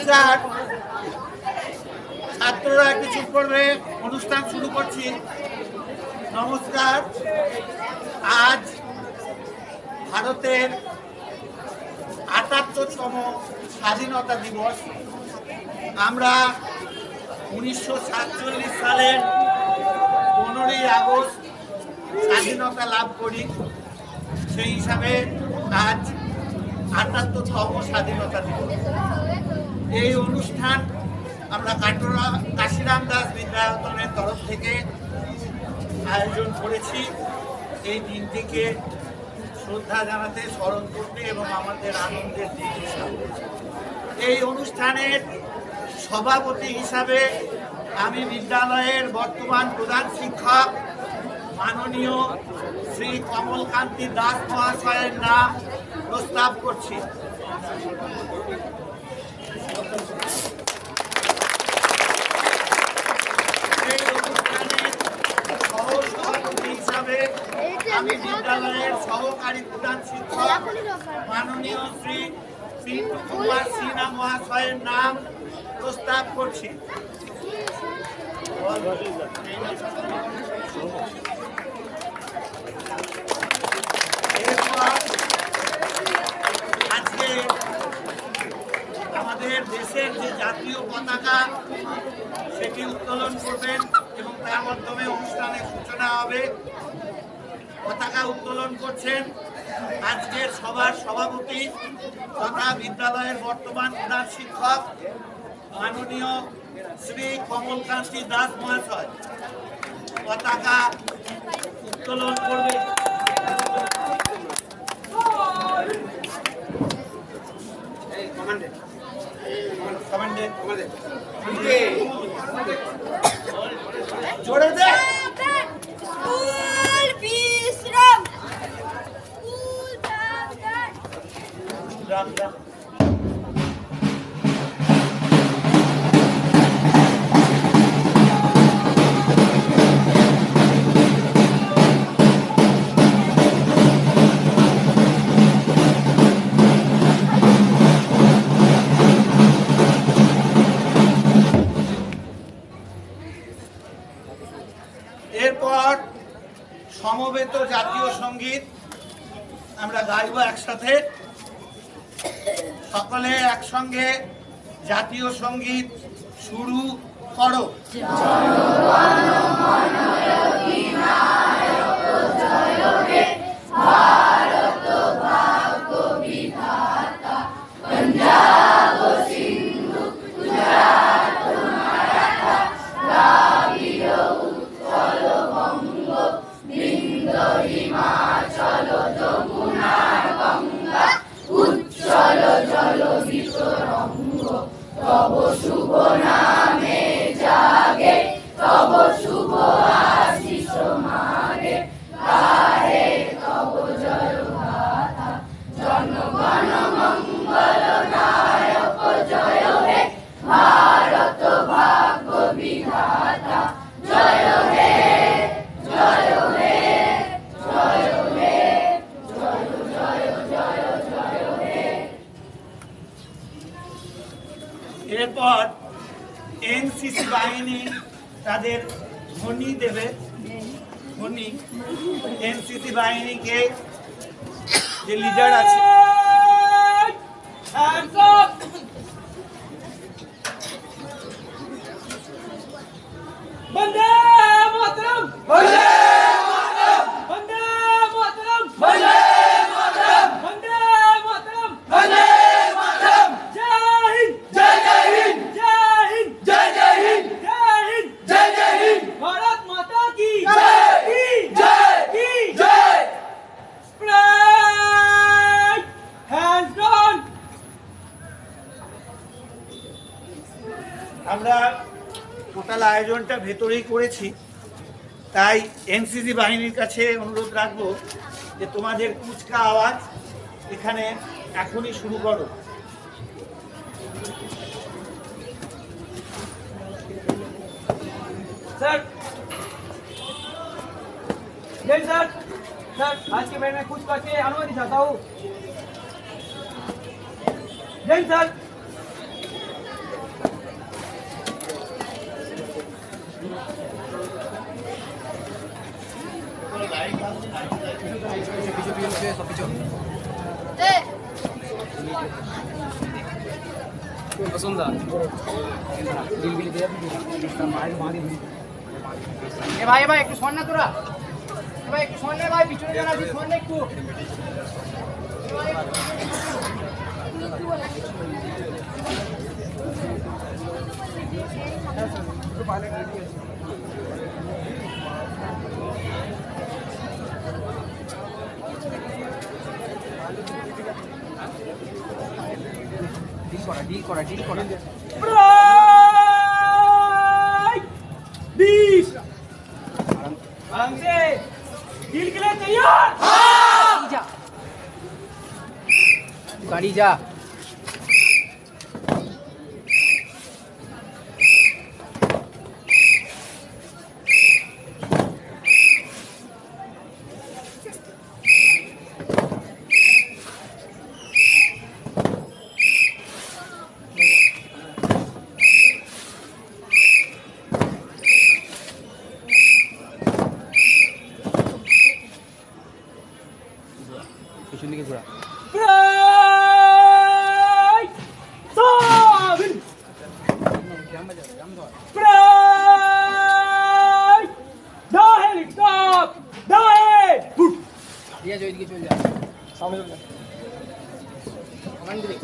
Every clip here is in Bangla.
নমস্কার। ছাত্ররা কিছু করবে, অনুষ্ঠান শুরু করছি। নমস্কার। আজ ভারতের ৭৮তম স্বাধীনতা দিবস। আমরা ১৯৪৭ সালের ১৫ই আগস্ট স্বাধীনতা লাভ করি। সেই হিসাবে আজ ৭৮তম স্বাধীনতা দিবস। এই অনুষ্ঠান আমরা কাশিরাম দাস বিদ্যায়তনের তরফ থেকে আয়োজন করেছি। এই দিনটিকে শ্রদ্ধা জানাতে, স্মরণ করতে এবং আমাদের আনন্দের দিন হিসাবে এই অনুষ্ঠানের সভাপতি হিসাবে আমি বিদ্যালয়ের বর্তমান প্রধান শিক্ষক মাননীয় শ্রী কমলকান্তি দাস মহাশয়ের নাম প্রস্তাব করছি। এই অনুষ্ঠানের সহসভাপতি হিসাবে আমি বিদ্যালয়ের সহকারী প্রধান শিক্ষক মাননীয় শ্রী পিন্টু কুমার সিনহা মহাশয়ের নাম প্রস্তাব করছি। আজকে আমাদের দেশের যে জাতীয় পতাকা সেটি উত্তোলন করবেন এবং তার মাধ্যমে অনুষ্ঠানের সূচনা হবে। পতাকা উত্তোলন করছেন আজকের সভার সভাপতি তথা বিদ্যালয়ের বর্তমান প্রধান শিক্ষক মাননীয় শ্রী কমলকান্তি দাস মহাশয়। পতাকা উত্তোলন করবে জোরে দে। এরপর সমবেত জাতীয় সঙ্গীত আমরা গাইব একসাথে। সকলে একসঙ্গে জাতীয় সঙ্গীত শুরু করো। এরপর এনসিসি বাহিনী তাদের ধ্বনি দেবে। ধ্বনি এনসিসি বাহিনীকে যে লিডার আছে বন্দে মাতরম, বন্দে মাতরম, বন্দে মাতরম, বন্দে মাতরম, বন্দে মাতরম, বন্দে মাতরম। জয় হিন্দ, জয় জয় হিন্দ, জয় হিন্দ, জয় জয় হিন্দ, জয় হিন্দ, জয় জয় হিন্দ। ভারত মাতা কি জয়, কি জয়, কি জয়। Pride hands down. আমরা টোটাল আয়োজনটা ভেতরেই করেছি, তাই এনসিসি বাহিনীর কাছে অনুরোধ রাখবো যে তোমাদের কুচকা আওয়াজ এখানে এখনই শুরু করো। सर जय सर सर आज के मैं कुछ करके अनुमति चाहता हूँ। जय सर ভাই ভাই একটু শোন না তোরা, ভাই একটু শোন না ভাই, পিছনে যান আসি, শোন না একটু। ডিল করা प्राइस 20 आराम से डील के लिए तैयार। हाँ गाड़ी जा পিছন দিকে ঘোরা। प्राइस 7 प्राइस दाहिने स्टॉप दाहिने गुड रिया जो इधर चल जा सामने चल जा कमांड दे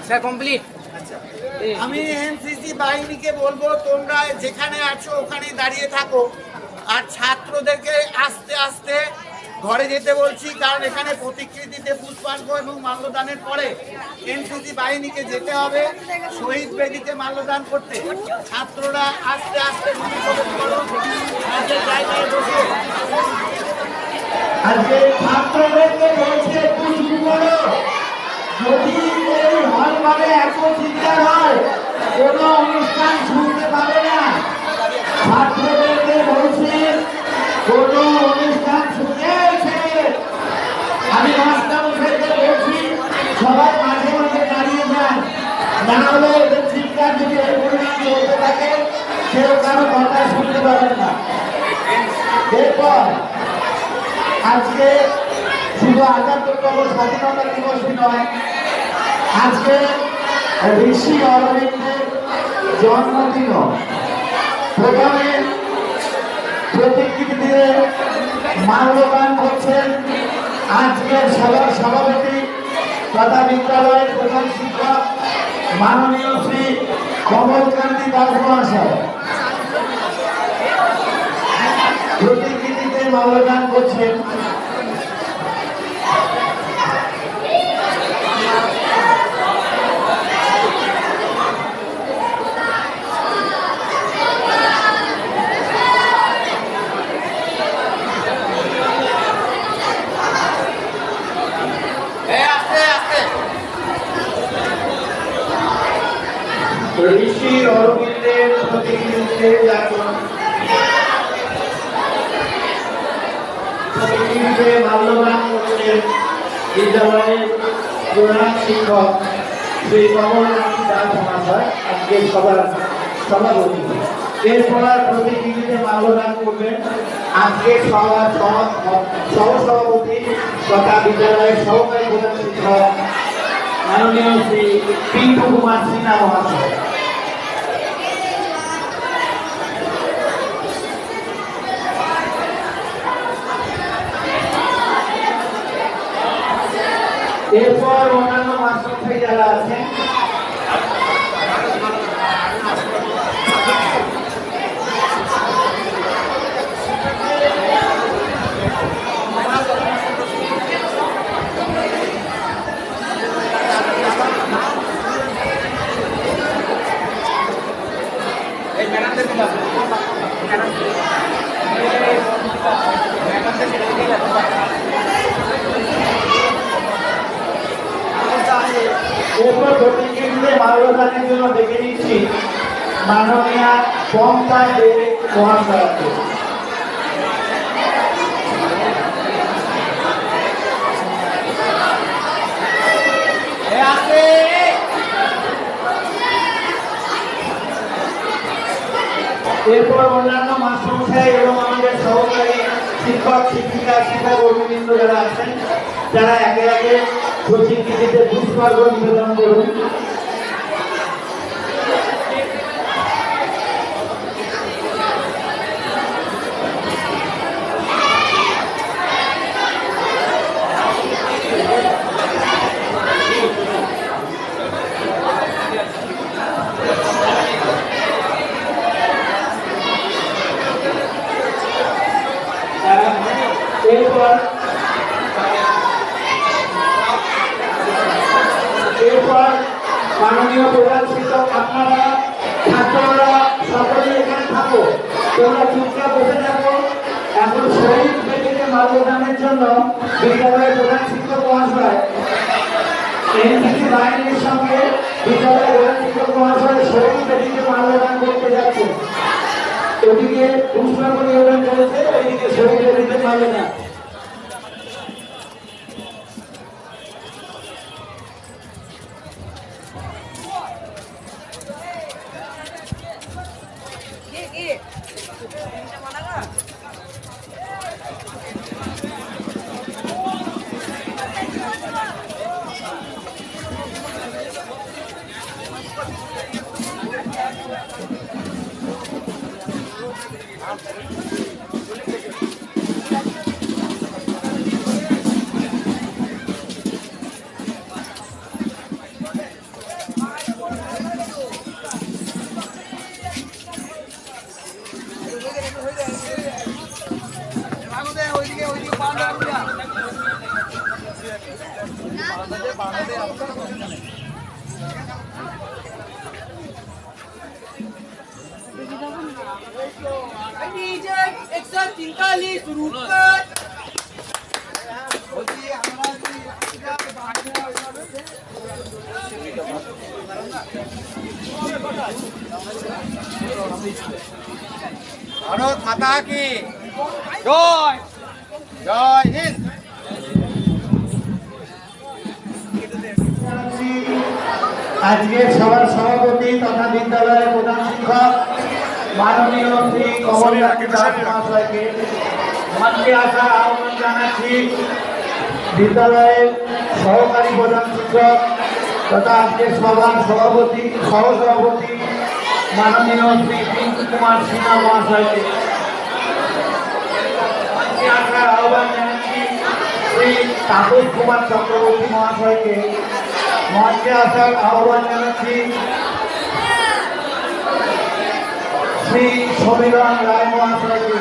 স্যার কমপ্লিট। আমি এনসিসি বাহিনীকে বলবো তোমরা যেখানে আছো ওখানেই দাঁড়িয়ে থাকো, আর ছাত্রদেরকে আস্তে আস্তে ঘরে যেতে বলছি, কারণ এখানে প্রতিকৃতিতে পুষ্পার্ঘ এবং মাল্যদানের পরে এনসিসি বাহিনীকে যেতে হবে শহীদ বেদিতে মাল্যদান করতে। ছাত্ররা আস্তে আস্তে জায়গায় বসে আজকে ছাত্রদেরকে বলছে পুষ্প করো, যদি এই হলঘরে এত চিন্তা হয় কোনো অনুষ্ঠান শুনতে পাবে না। ছাত্রদেরকে বলছি কোনো অনুষ্ঠান শুনেছে, আমি মাস্টারমশাইকে বলছি সবাই মাঝে মাঝে দাঁড়িয়ে যান, না হলে এদের চিৎকার যদি এই পরিমাণ চলতে থাকে কেউ কারো কথা শুনতে পাবেন না। এরপর আজকে শুধু ৭৮তম স্বাধীনতা দিবসই নয়, আজকে ঋষি অরবিন্দের জন্মদিনও। প্রথমে প্রতিকৃতিতে মাল্যদান করছেন আজকের সভার সভাপতি তথা বিদ্যালয়ের প্রধান শিক্ষক মাননীয় শ্রী কমলকান্তি দাস মহাশয়। মাল্যদান করছেন ঋষি অরবিন্দের প্রতিনিধিত্বে মাল্যদান করছেন বিদ্যালয়ের প্রধান শিক্ষক শ্রী কমলনাথ দাস মহাশয়, আজকে সবার সভাপতি। এরপর প্রতিনিধিতে মাল্যদান করবেন আজকে সভার সহসভাপতি তথা বিদ্যালয়ের সহকারী প্রধান শিক্ষক মাননীয় শ্রী পিন্টু কুমার সিনহা মহাশয়। এরপর অন্যান্য মাস্টার যারা আছেন এরপর প্রতিনিধিত্বে মাল্যদানের জন্য ডেকে নিচ্ছি মাননীয়া পম্পা দে মহাশয়কে। এরপর অন্যান্য মাস্টারমশাই এবং আমাদের সহকারী শিক্ষক শিক্ষিকা শিক্ষাকর্মীবৃন্দ যারা আছেন তারা একে একে প্রতিনিধিতে পুষ্পার্ঘ নিবেদন করুন। এরপর মাননীয় প্রধান শিক্ষক, আপনারা ছাত্ররা সকলে এখানে থাকো, তোমরা চুপচাপ বসে থাকো। এখন শহীদ বেদিতে মাল্যদানের জন্য বিদ্যালয়ের প্রধান শিক্ষক মহাশয় এনসিসি বাহিনীর সঙ্গে বিদ্যালয়ের প্রধান শিক্ষক মহাশয় শহীদ বেদিতে মাল্যদান করতে যাচ্ছে। ওদিকে পুষ্পার্ঘ নিবেদন করেছে, ওইদিকে শহীদ বেদিতে মাল্যদান। ভারত মাতা কি জয়, জয় হিন্দ। আজকে সবার সভাপতি তথা বিদ্যালয়ের প্রধান শিক্ষক মাননীয় শ্রী কমলনাথ দাস মহাশয়কে মঞ্চে আসার আহ্বান জানাচ্ছি। বিদ্যালয়ের সহকারী প্রধান শিক্ষক তথা আজকে সভার সভাপতি সহসভাপতি মাননীয় শ্রী পিন্টু কুমার সিনহা মহাশয়কে মঞ্চে আসার আহ্বান জানাচ্ছি। শ্রী তাপস কুমার চক্রবর্তী মহাশয়কে মঞ্চে আসার আহ্বান জানাচ্ছি। শ্রী সমীরণ রায় মহাশয়কে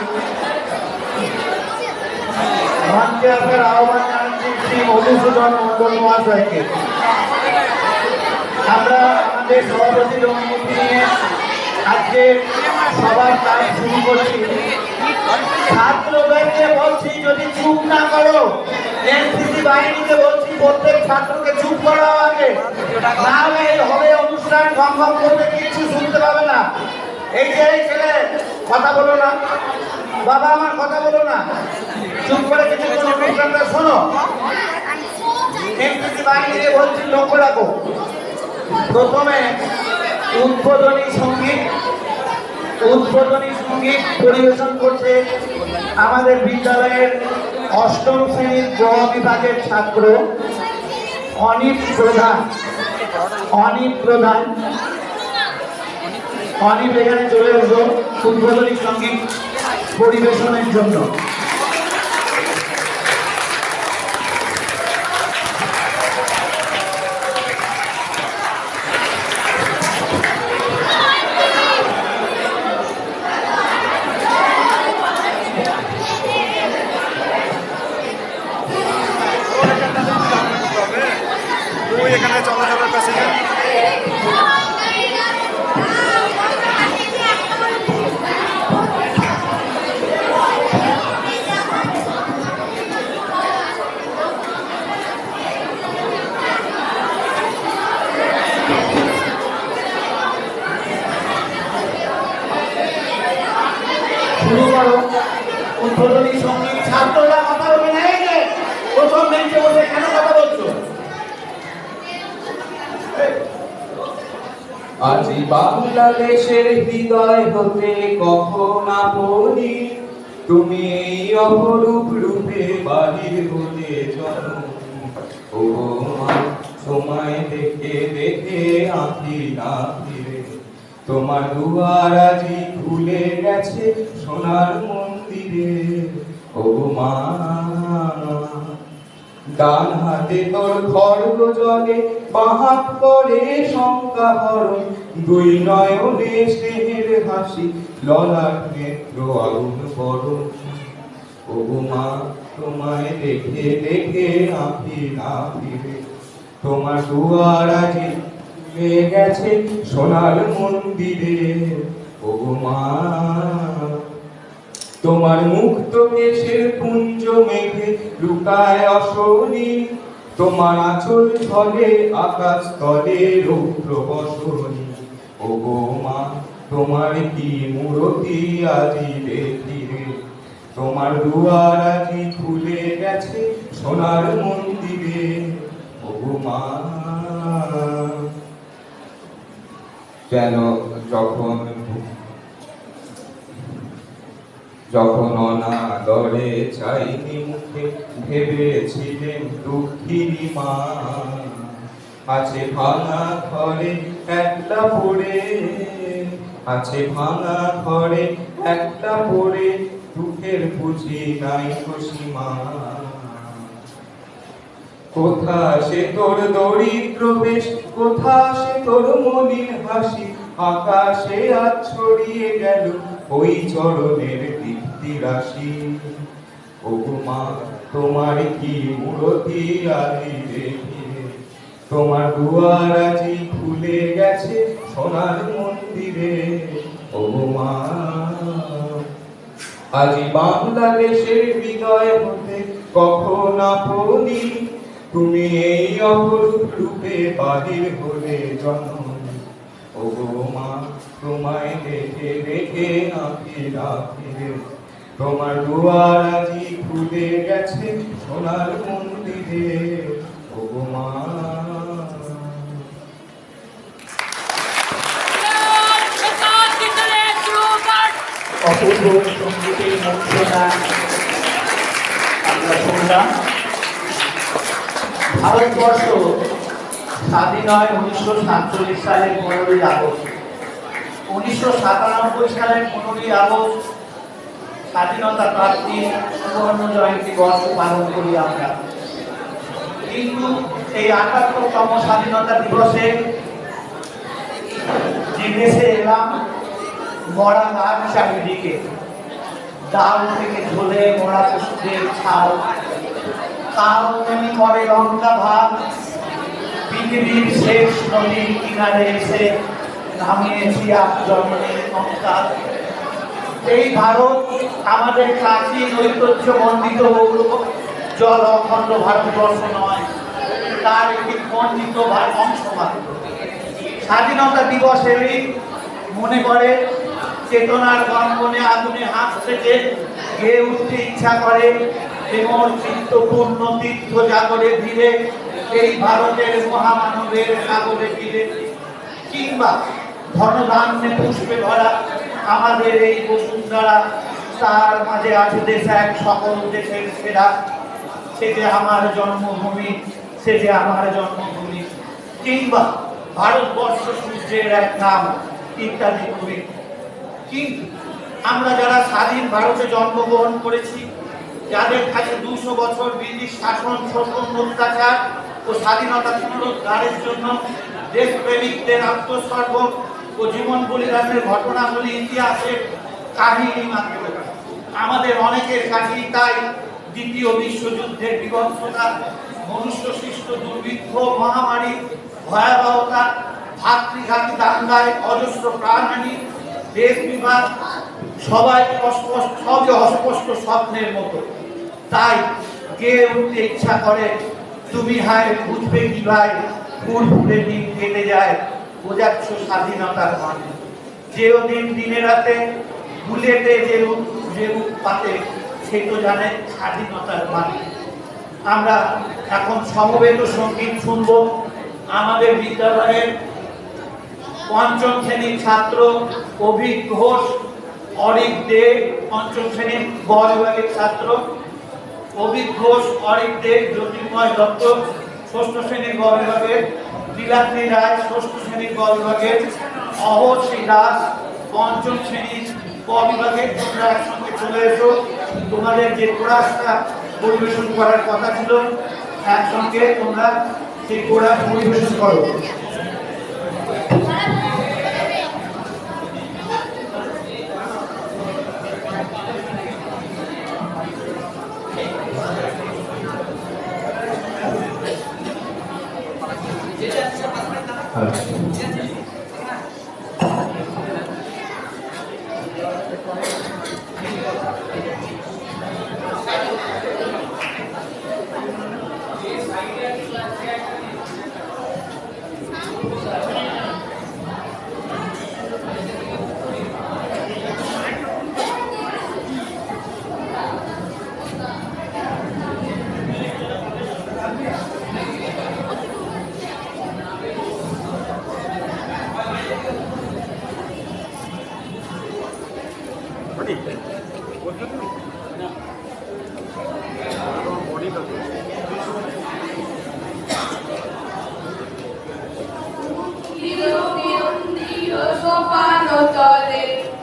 মঞ্চে আসার আহ্বান জানাচ্ছি শ্রী মধুসূদন মন্ডল মহাশয়কে। আমরা আমাদের সভাপতির অনুমতি নিয়ে আজকে সবার কাজ শুরু করছি। ছাত্রদেরকে বলছি যদি চুপ না করো, এনসিসি বাহিনীকে বলছি প্রত্যেক ছাত্রকে চুপ করা হবে, না হলে হবে অনুষ্ঠান সম্ভব করবে, কিছু শুনতে পাবে না। এই যে এই ছেলে কথা বলো না, বাবা আমার কথা বলো না, চুপ করে কিছুক্ষণ অনুষ্ঠানটা শোনো। এনসিসি বাহিনীকে বলছি লক্ষ্য রাখো। প্রথমে উদ্বোধনী সঙ্গীত পরিবেশন করছে আমাদের বিদ্যালয়ের অষ্টম শ্রেণীর গ বিভাগের ছাত্র অনিপ প্রধান। অনিপ এখানে চলে এসো উদ্বোধনী সঙ্গীত পরিবেশনের জন্য। এখানে চলাচলের কাছে শুরু করো উদ্বোধনী সঙ্গীত। ছাত্ররা কথা বলবে না, এই যে প্রথম বেঞ্চে বসে কেন কথা বলছো? আজি বাংলাদেশের হৃদয় হতে কখন আপনি তুমি এই অপরূপ রূপে বাহির হতে জননী। ও মা সময় দেখে দেখে আঁকি না ফিরে, তোমার দুয়ার আজি খুলে গেছে সোনার মন্দিরে। ও মা ডান হাতে তোর খড়গ জলে, বাঁ হাত করে শঙ্কা হরণ, দুই নয়নে স্নেহের হাসি, ললাট নেত্র আগুন বরণ। ও মা তোমায় দেখে দেখে আঁকি না ফিরে, তোমার দুয়ার আজি খুলে গেছে সোনার মন্দিরে। ও মা তোমার মুক্ত কেশের পুঞ্জ মেঘে লুকায় অশনি, তোমার আঁচল ঝলে আকাশ তলে রৌদ্র বসনি। ও গো মা তোমার কি মূরতি আজি দেখি রে, তোমার দুয়ার আজি খুলে গেছে সোনার মন্দিরে। ও গো মা যেন যখন অনাদরে চাইনি মুখে, ভেবেছিলেন দুঃখিনী মা। আছে ভাঙা ঘরে একটা পড়ে, আছে ভাঙা ঘরে একটা পড়ে, দুঃখের বুঝি নাই সীমা। কোথা সে তোর দরিদ্র বেশ, কোথা সে তোর মলিন হাসি, আকাশে আজ ছড়িয়ে গেল ওই চরণের দীপ্তি রাশি। ও মা তোমার কি মূরতি আজি দেখি রে, তোমার দুয়ার আজি খুলে গেছে সোনার মন্দিরে। ও মা আজি বাংলাদেশের হৃদয় হতে কখন আপনি তুমি এই অপরূপ রূপে বাহির হলে জননী। ও মা তোমায় দেখে দেখে আঁকি রাখি রে, তোমার দুয়ার আজি খুলে গেছে সোনার মন্দিরে। ও মা অপূর্ব সঙ্গীতের মন্ত্রণা আমরা শুনলাম। ভারতবর্ষ স্বাধীন হয় 1947 সালের 15ই আগস্ট। 1997 সালের 15ই আগস্ট স্বাধীনতা প্রাপ্তি সুবর্ণ জয়ন্তী বর্ষ পালন করি আমরা। কিন্তু এই 78তম স্বাধীনতা দিবসে যে দেশে এলাম, মরা গাছ চারিদিকে, ডাল থেকে ঝোলে মরা পশুদের ছাল, তাও তেমনি করে লঙ্কা ভাগ পৃথিবীর শেষ নদীর কিনারে এসে নামিয়েছি জন্মের সংস্কার। এই ভারত আমাদের প্রাচীন ঐতিহ্য মণ্ডিত জল অখণ্ড ভারতবর্ষ নয়, তার একটি খণ্ডিত অংশ মাত্র। স্বাধীনতা দিবস এলেই মনে করে চেতনার গঙ্গনে আগুনে হাত থেকে গেয়ে উঠতে ইচ্ছা করে এবং চিত্তপূর্ণ তীর্থ জাগরে ধীরে এই ভারতের মহামানবের সাগরে ফিরে, কিংবা ধনধান্যে পুষ্পে ভরা আমাদের এই বসুন্ধরা, তার মাঝে আছে দেশ এক সকল দেশের সেরা। সে যে আমার জন্মভূমি, সে যে আমার জন্মভূমি, কিংবা ভারতবর্ষ সূর্যের এক নাম ইত্যাদি কবি। কিন্তু আমরা যারা স্বাধীন ভারতে জন্মগ্রহণ করেছি, যাদের কাছে 200 বছর ব্রিটিশ শাসন, শোষণ, অত্যাচার ও স্বাধীনতা পুনরুদ্ধারের জন্য দেশপ্রেমিকদের আত্মোৎসর্গ ও জীবন বলিদানের ঘটনাগুলি ইতিহাসের কাহিনী মাত্র। আমাদের অনেকের কাছেই তাই দ্বিতীয় বিশ্বযুদ্ধের বিভৎসতা, মনুষ্য সৃষ্ট দুর্ভিক্ষ, মহামারী, ভয়াবহতা, ভাতৃঘাতী দাঙ্গায় অজস্র প্রাণহানি, দেশ বিভাগ সবই অস্পষ্ট স্বপ্নের মতো। তাই গেয়ে উঠতে ইচ্ছা করে, তুমি হায় বুঝবে কি ভাই, ফুরফুরে দিন কেটে যায়, বোঝাচ্ছ স্বাধীনতার মানে। যে দিন দিনে রাতে বুলেটে যে পাতে, সে তো জানে স্বাধীনতার মানে। আমরা এখন সমবেত সঙ্গীত শুনবো। আমাদের বিদ্যালয়ের পঞ্চম শ্রেণীর ছাত্র অভিক ঘোষ, অরিক দে, পঞ্চম শ্রেণীর গ বিভাগের ছাত্র অভিক ঘোষ, অরিক দে, জ্যোতির্ময় দত্ত ষষ্ঠ শ্রেণীর গ বিভাগের, বিলাত্রী রায় ষষ্ঠ শ্রেণীর গ বিভাগের, অহর্ষী দাস পঞ্চম শ্রেণীর ক বিভাগের। তোমরা একসঙ্গে চলে এসো, তোমাদের যে কোরাসটা পরিবেশন করার কথা ছিল, একসঙ্গে তোমরা সেই কোরাস পরিবেশন করো।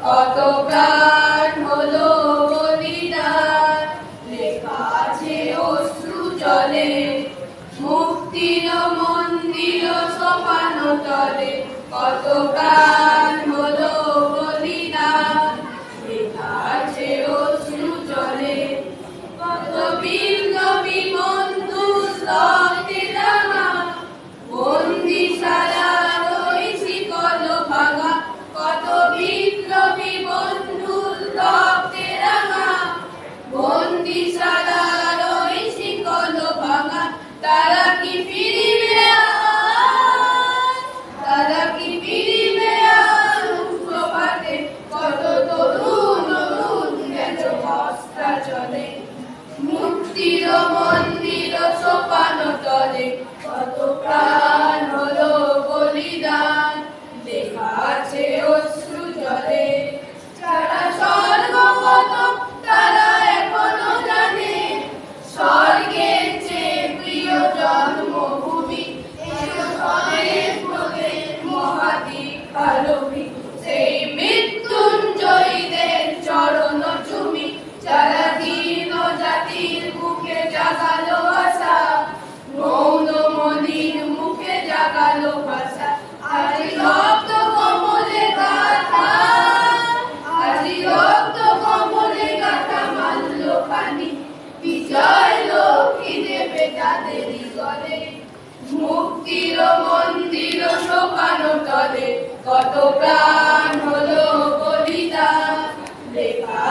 কত প্রাণ হলো বলিদান, লেখা আছে অশ্রু জলে, মুক্তির মন্দির সোপান তলে, কত প্রাণ হলো বলিদান, লেখা আছে অশ্রু জলে। কত বিপ্লবী বন্ধু রক্তে রাঙা, বন্দিশালার ওই শিকল ভাঙা, কত বিপ্লবী বন্ধু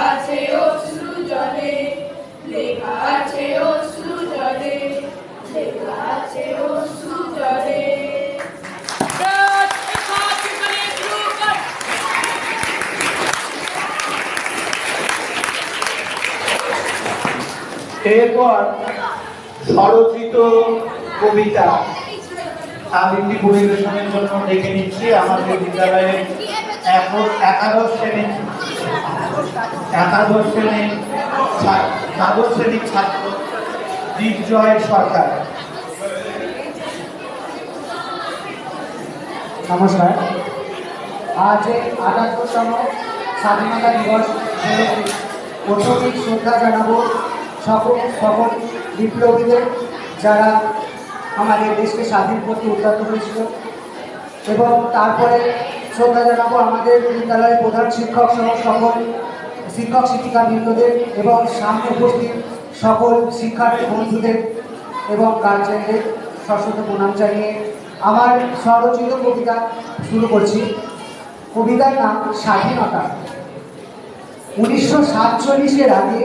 আছে অশ্রু জলে, লেখা আছে অশ্রু জলে, লেখা আছে অশ্রু জলে। এরপর স্বরচিত কবিতা আবৃত্তি পরিবেশনের জন্য ডেকে নিচ্ছি আমাদের বিদ্যালয়ের একাদশ শ্রেণীর দ্বাদশ শ্রেণীর ছাত্র দিগ্জয় সরকার। নমস্কার। আজ ৭৮তম স্বাধীনতা দিবস প্রথমেই শ্রদ্ধা জানাবো সকল বিপ্লবীদের যারা আমাদের দেশকে স্বাধীন করতে উদ্যত হয়েছিল, এবং তারপরে শ্রদ্ধা জানাবো আমাদের বিদ্যালয়ের প্রধান শিক্ষক সহ সকল শিক্ষক শিক্ষিকাবৃন্দদের এবং সামনে উপস্থিত সকল শিক্ষার্থী বন্ধুদের এবং গার্জেনদের সশ্রদ্ধ প্রণাম জানিয়ে আমার স্বরচিত কবিতা শুরু করছি। কবিতার নাম স্বাধীনতা। 1947-এর আগে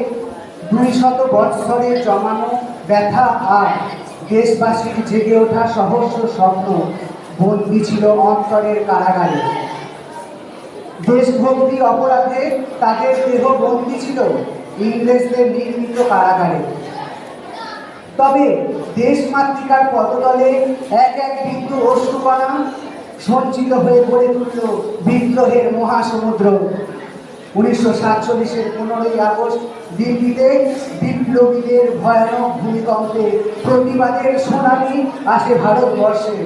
200 বৎসরের জমানো ব্যথা আর দেশবাসীর জেগে ওঠা সহস্র স্বপ্ন বন্দী ছিল অন্তরের কারাগারে। দেশভক্তি অপরাধে তাদের দেহ বন্দী ছিল ইংরেজদের নির্মিত কারাগারে। তবে দেশমাতৃকার পদতলে এক এক বিন্দু অশ্রুকণা সঞ্চিত হয়ে গড়ে তুলল বিদ্রোহের মহাসমুদ্র। 1947-এর 15ই আগস্ট দিল্লিতে বিপ্লবীদের ভয়ানক ভূমিকম্পে প্রতিবাদের সুনামি আসে ভারতবর্ষে।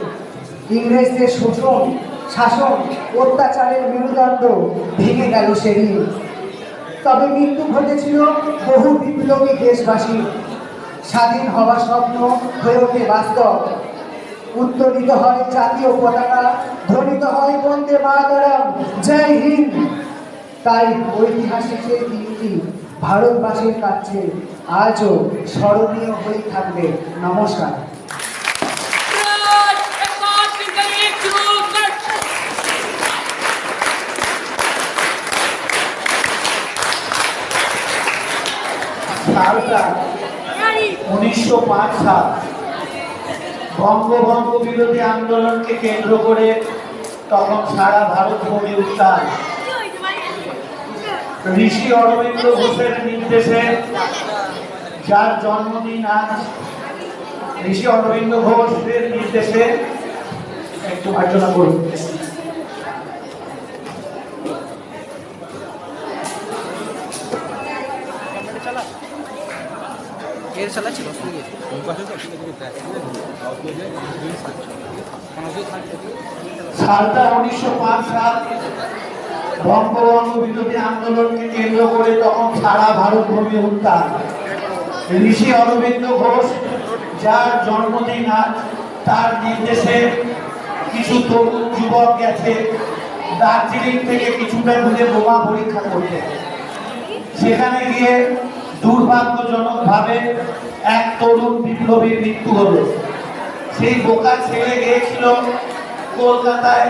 ইংরেজদের শোষণ, শাসন, অত্যাচারের মেরুদণ্ড ভেঙে গেল সেদিন। তবে মৃত্যু ঘটেছিল বহু বিপ্লবী দেশবাসী। স্বাধীন হওয়ার স্বপ্ন হয়ে ওঠে বাস্তব। উত্তোলিত হয় জাতীয় পতাকা, ধ্বনিত হয় বন্দে মাতরম, জয় হিন্দ। তাই ঐতিহাসিক এই দিনটি ভারতবাসীর কাছে আজও স্মরণীয় হয়ে থাকবে। নমস্কার। সালটা 1905 সাল। বঙ্গভঙ্গ বিরোধী আন্দোলনকে কেন্দ্র করে তখন সারা ভারত ভূমি উত্তাল। ঋষি অরবিন্দ ঘোষের নির্দেশে, যার জন্মদিন আজ, ঋষি অরবিন্দ ঘোষের নির্দেশে একটু আলোচনা করুন। সালটা 1905 সাল। বঙ্গভঙ্গ বিরোধী আন্দোলনকে কেন্দ্র করে তখন সারা ভারত ভূমি উত্তাল। ঋষি অরবিন্দ ঘোষ, যার জন্মদিন আজ, তার নির্দেশে কিছু তরুণ যুবক গেছে দার্জিলিং থেকে কিছুটা দূরে বোমা পরীক্ষা করতে। সেখানে গিয়ে দুর্ভাগ্যজনকভাবে এক তরুণ বিপ্লবীর মৃত্যু হলো। সেই বোকা ছেলে গিয়েছিল কলকাতায়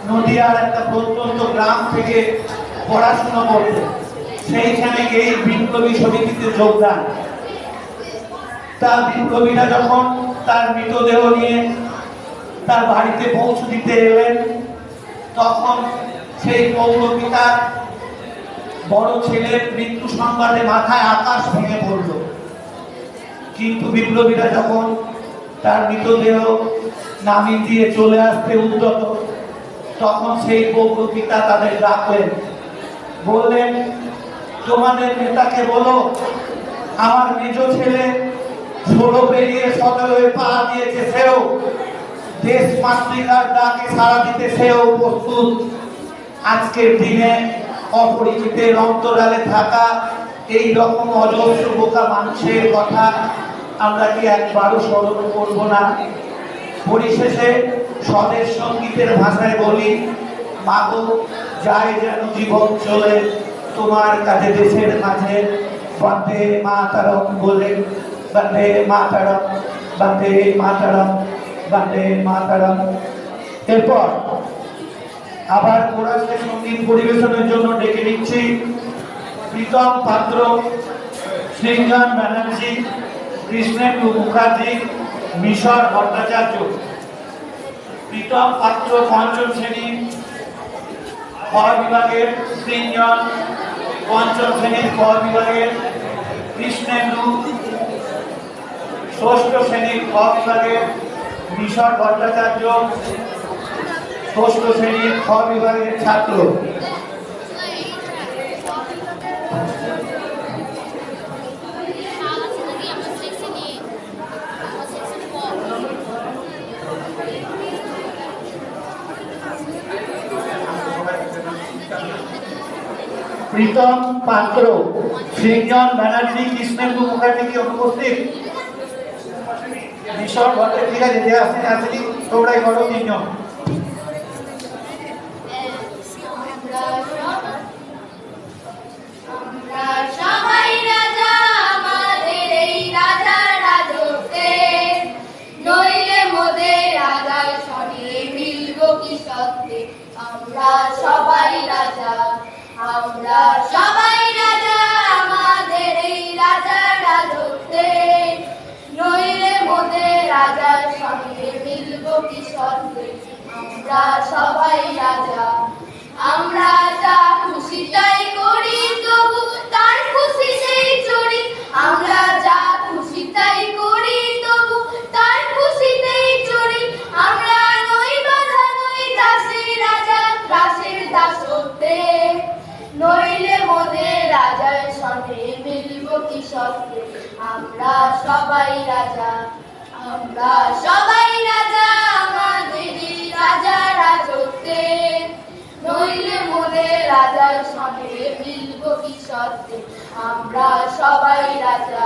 নদিয়ার একটা প্রত্যন্ত গ্রাম থেকে পড়াশোনা করতে। সেইখানে গিয়ে বিপ্লবী সমিতিতে যোগদান। তার বিপ্লবীরা যখন তার মৃতদেহ নিয়ে তার বাড়িতে পৌঁছে দিতে এলেন, তখন সেই পৌরপিতা বড় ছেলের মৃত্যু সংবাদে মাথায় আকাশ ভেঙে পড়ল। কিন্তু বিপ্লবীরা যখন তার মৃতদেহ নামিয়ে দিয়ে চলে আসতে উদ্যত, তখন সেই পৌরপিতা তাদের ডাকলেন, বললেন, তোমাদের নেতাকে বলো আমার নিজ ছেলে 16 পেরিয়ে 17 পা দিয়েছে, সেও দেশ মাতৃকার ডাকে সাড়া দিতে সেও প্রস্তুত। আজকের দিনে অপরিচিতের অন্তরালে থাকা এই রকম অজস্র বোকা মানুষের কথা আমরা কি একবারও স্মরণ করব না? পরিশেষে স্বদেশ সঙ্গীতের ভাষায় বলি, মাগো যায় যেন জীবন চলে তোমার কাছে দেশের মাঝে, বন্দে মাতরম বলে, বন্দে মাতরম, বন্দে মাতরম, বন্দে মাতরম। এরপর আবার কোরাসে সঙ্গীত পরিবেশনের জন্য ডেকে নিচ্ছি প্রীতম পাত্র, সৃঞ্জন ব্যানার্জি, কৃষ্ণেন্দু মুখার্জি, মিশর ভট্টাচার্য। প্রীতম পাত্র পঞ্চম শ্রেণী খ বিভাগের, সৃঞ্জন পঞ্চম শ্রেণীর ক বিভাগের, কৃষ্ণেন্দু ষষ্ঠ শ্রেণীর খ বিভাগের, মিশর ভট্টাচার্য ষষ্ঠ শ্রেণীর খ বিভাগের ছাত্র। প্রীতম পাত্র, সৃঞ্জন ব্যানার্জি, কৃষ্ণেন্দু মুখার্জি কি অনুপস্থিত? মিশর ভট্টাচার্য, ঠিক আছে, যে আসেনি তোমরাই করো তিনজন। আমরা সবাই রাজা, আমাদের এই রাজার রাজত্বে, নইলে মোদের রাজার সঙ্গে মিলব কি সত্যে। আমরা সবাই রাজা, আমরা সবাই রাজা, আমাদের এই রাজার রাজত্বে, নইলে মোদের রাজার সঙ্গে মিলব কি সত্যে। আমরা সবাই রাজা, আমরা যা খুশি তাই করি, তবু তার খুশিতেই চড়ি। আমরা যা খুশি তাই করি, তবু তার খুশিতেই চড়ি। আমরা নই বাধা, নই দাসী, রাজা দাসের দাসত্বে, নইলে মোদের রাজার সঙ্গে মিলব কি সত্যে। আমরা সবাই রাজা, আমরা সবাই রাজা, আমাদের এই রাজার রাজত্বে, নইলে মোদের রাজার সঙ্গে মিলব কি সত্যে। আমরা সবাই রাজা,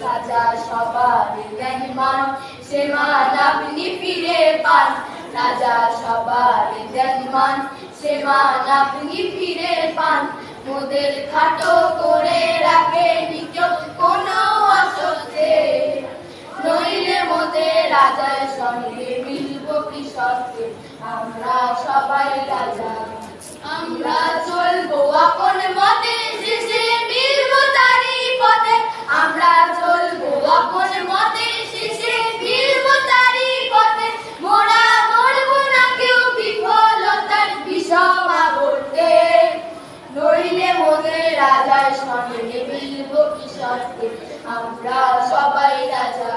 রাজা সবার জ্ঞানমান, সে মান আপনি ফিরে পান। রাজা সবার জ্ঞানমান, সে মান আপনি ফিরে পান। মোদের খাটো করে রাখে নিজ কোনো অসত্যে, নইলে মোদের রাজার সঙ্গে মিলব কি সত্যে। আমরা সবাই রাজা, আমরা চলবো আপন মতে, শেষে মিলব তারই পথে। আমরা চলবো আপন মতে, শেষে মিলব তারই পথে। মোরা মরবো না কেউ বিফলতার বিষম আবর্তে, নইলে মোদের রাজার সঙ্গে মিলব কি সত্যে। আমরা সবাই রাজা,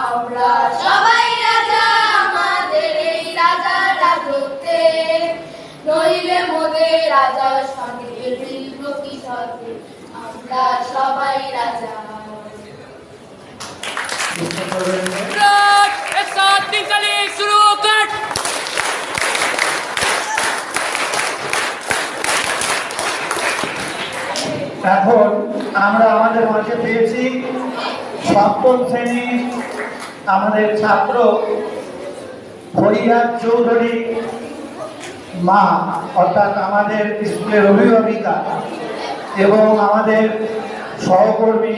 আমরা সবাই রাজা, আমাদের এই রাজার রাজত্বে, নইলে মোদের রাজার সঙ্গে মিলব কি সত্যে। আমরা সবাই রাজা। एक साथ तीन चले शुरू कर। এখন আমরা আমাদের মাঝে পেয়েছি সপ্তম শ্রেণীর আমাদের ছাত্র ফরিয়াদ চৌধুরী মা, অর্থাৎ আমাদের স্কুলের অভিভাবিকা, এবং আমাদের সহকর্মী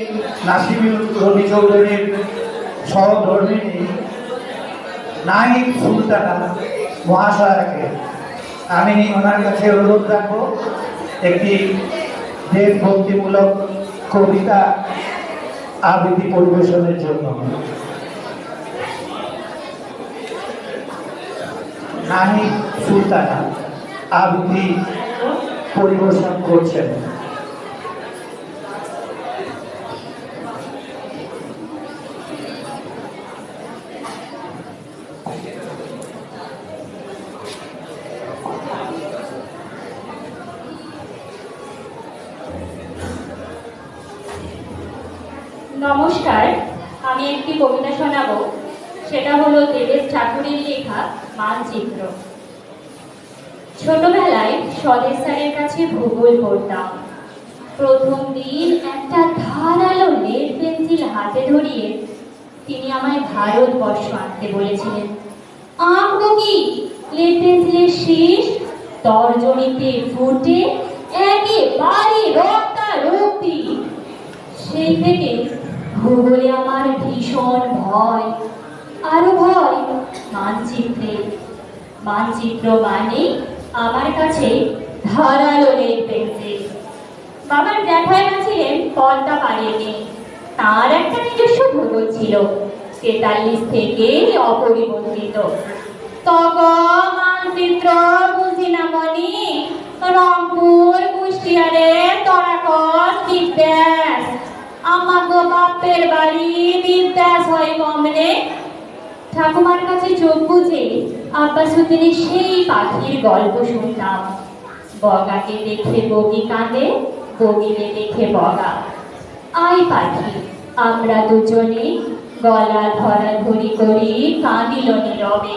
নাসিমুল রবি চৌধুরীর সহধর্মিনী নাহিদ সুলতানা মহাশয়াকে আমি ওনার কাছে অনুরোধ রাখবো একটি দেশভক্তিমূলক কবিতা আবৃত্তি পরিবেশনের জন্য। নাহিদ সুলতানা আবৃত্তি পরিবেশন করছেন। নমস্কার, আমি একটি কবিতা শোনাবো। সেটা হলো দেবেশ ঠাকুরের লেখা মানচিত্র। ছোটবেলায় স্বদেশ স্যারের কাছে ভূগোল পড়তাম। প্রথম দিন একটা ধারালো লেড পেন্সিল হাতে ধরিয়ে তিনি আমায় ভারতবর্ষ আঁকতে বলেছিলেন। আঁকবো কি? লেড পেন্সিলের শেষ তর্জনীতে ফুটে একেবারে রক্তারক্তি। সেই থেকে ভূগোলে আমার ভীষণ ভয়, আরো ভয় মানচিত্রে। মানচিত্র মানে আমার কাছে ধারালো লেড পেন্সিল। বাবার জ্যাঠাইমা ছিলেন পদ্মা পাড়ের মেয়ে। তার একটা নিজস্ব ভূগোল ছিল, 43 থেকে অপরিবর্তিত। তগ মানচিত্র বুঝি না মনি, রংপুর কুষ্টিয়ারে তরাকত বিদ্যাস, আমাগো বাপের বাড়ি বিদ্যাস হয় কমনে। ঠাকুমার কাছে চোখ বুঝে আব্বাসুদ্দিনের সেই পাখির গল্প শুনতাম। বগাকে দেখে বগি কাঁদে, বগিকে দেখে বগা। আই পাখি, আমরা দুজনে গলা ধরাধরি করি কাঁদিল নীরবে।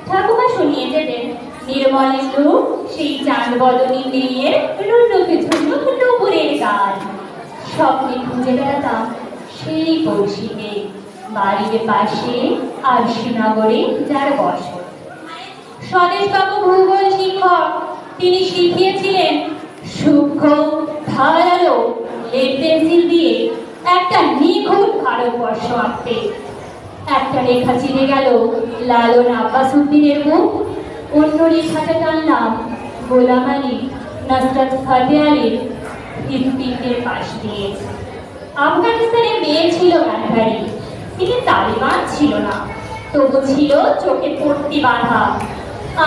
ঠাকুমা শুনিয়ে দেবেন নির্মলেন্দু সেই চাঁদ বদনী মেয়ে রুন্নকে ঝুন্নুক নুপুরের গান। স্বপ্নে খুঁজে বেড়াতাম সেই পড়শিকে, বাড়ির পাশে আর শ্রীনগরে যার বসত। স্বদেশবাবু ভূগোল শিক্ষক, তিনি শিখিয়েছিলেন সূক্ষ্ম ধারালো লেড পেন্সিল দিয়ে একটা নিখুঁত ভারতবর্ষ আঁকতে। একটা রেখা চিনে গেল লালন আব্বাসুদ্দিনের মুখ, অন্য রেখাটা টানলাম গোলাম আলী নসরত ফতে আলীর হৃৎপিণ্ডের পাশ দিয়ে। আফগানিস্তানের মেয়ে ছিল গান্ধারী, তিনি তালিবান ছিল না, তবু ছিল চোখে পট্টি বাঁধা।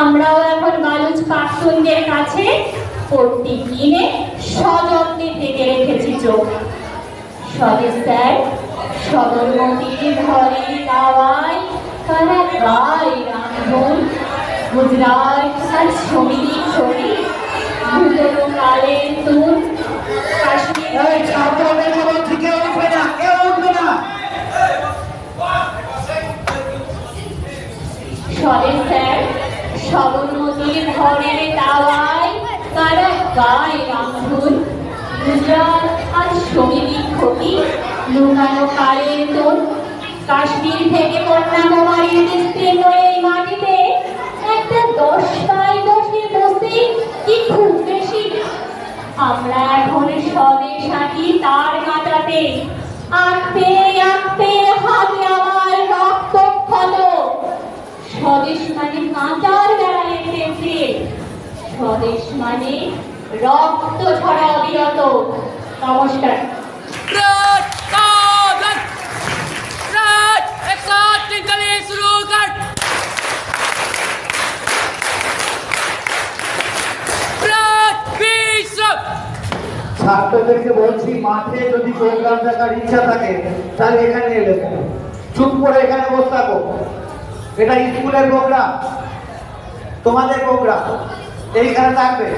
আমরাও এখন বালুচ পাখতুনদের কাছে পট্টি কিনে সযত্নে ঢেকে রেখেছি চোখ। স্বদেশ স্যার, সবরমতীর ঘরে দাওয়ায় তারা গায় রামধন, গুজরাট আর সমিতি ছবি ভূতর কালের তুন কাশ্মীর। এই ছাত্রদের খবর থেকে উঠবে না, কেউ উঠবে না। স্বদেশ স্যার, সবরমতীর ঘরের দাওয়ায় তারা গায় রামধন, গুজরাট আর সমিতি ছবি লুকানো কালের তুন। কাশ্মীর থেকে কন্যাকুমারীর বিস্তীর্ণ এই মাটিতে একটা 10x10 বস্তি কি খুব বেশি। আমরা এখন স্বদেশ আঁকি তার কাঁটাতে, আঁকতে আঁকতে হাতে আমার রক্ত ক্ষত। স্বদেশ মানে কাঁটার বেড়ায় পেঁচিয়ে, স্বদেশ মানে রক্ত ঝরা অবিরত। নমস্কার। रात कागज रात एक साथ निकले शुरू कर रात 20 ছাত্রদেরকে বলছি, মাঠে যদি প্রোগ্রাম দেখার ইচ্ছা থাকে তাহলে এখানে এলে, চুপ করে এখানে বসে থাকো। এটা স্কুলের প্রোগ্রাম, তোমাদের প্রোগ্রাম, এইখানে থাকবে।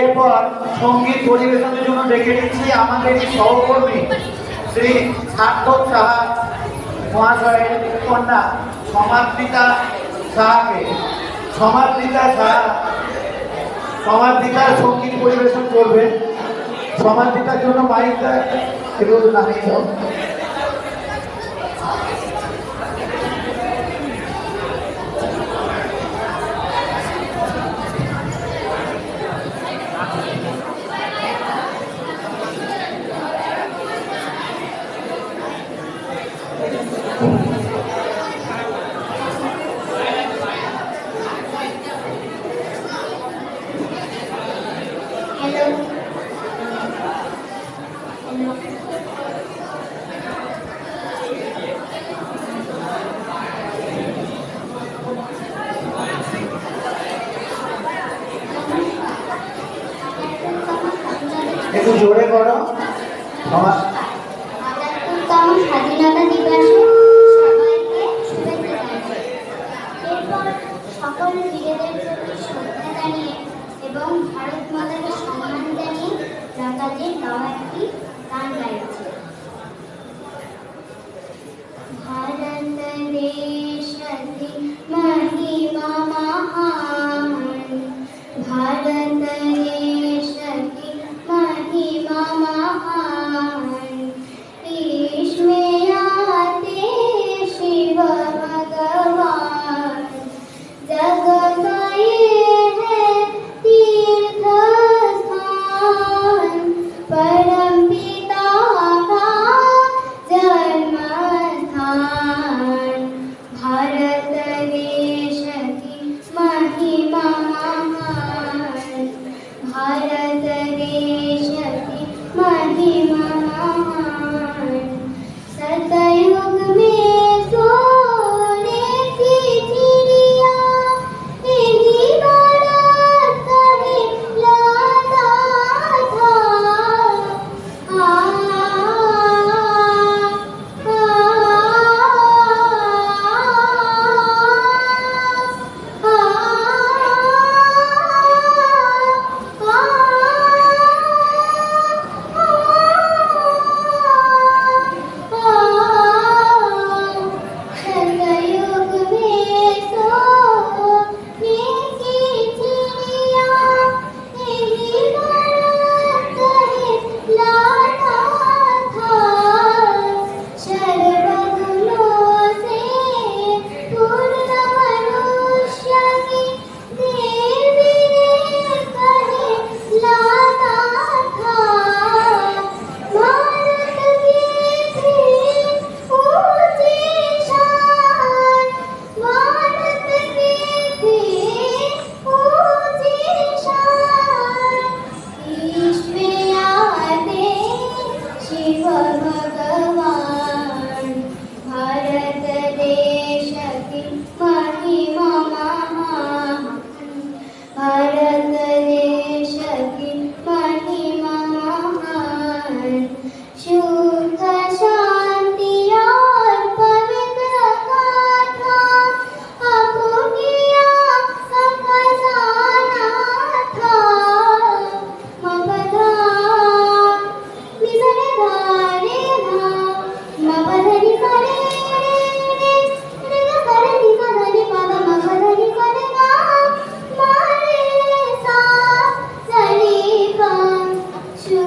এরপর সঙ্গীত পরিবেশনের জন্য ডেকে নিচ্ছি আমাদের সহকর্মী শ্রী সার্থক সাহা মহাশয়ের কন্যা সমাদৃতা সাহাকে। সমাদৃতার সঙ্গীত পরিবেশন করবে। সমাদৃতার জন্য মাইকটা একটু নামিয়ে দাও। একটু জোরে করো। আটাত্তরতম স্বাধীনতা দিবসে সবাইকে শুভেচ্ছা জানাই। এরপর সকল বীরদের প্রতি শ্রদ্ধা জানিয়ে এবং ভারত মাতাকে সম্মান জানিয়ে রাজাদের গাওয়া একটি গান গাইছে। ভারত দেশ কি মহিমা মহান, ভারত देश की महिमा महान, इसमें आते शिव भगवान, जगत का ये है तीर्थ स्थान, परम पिता का जन्म स्थान, भारत देश की महिमा महान, भारत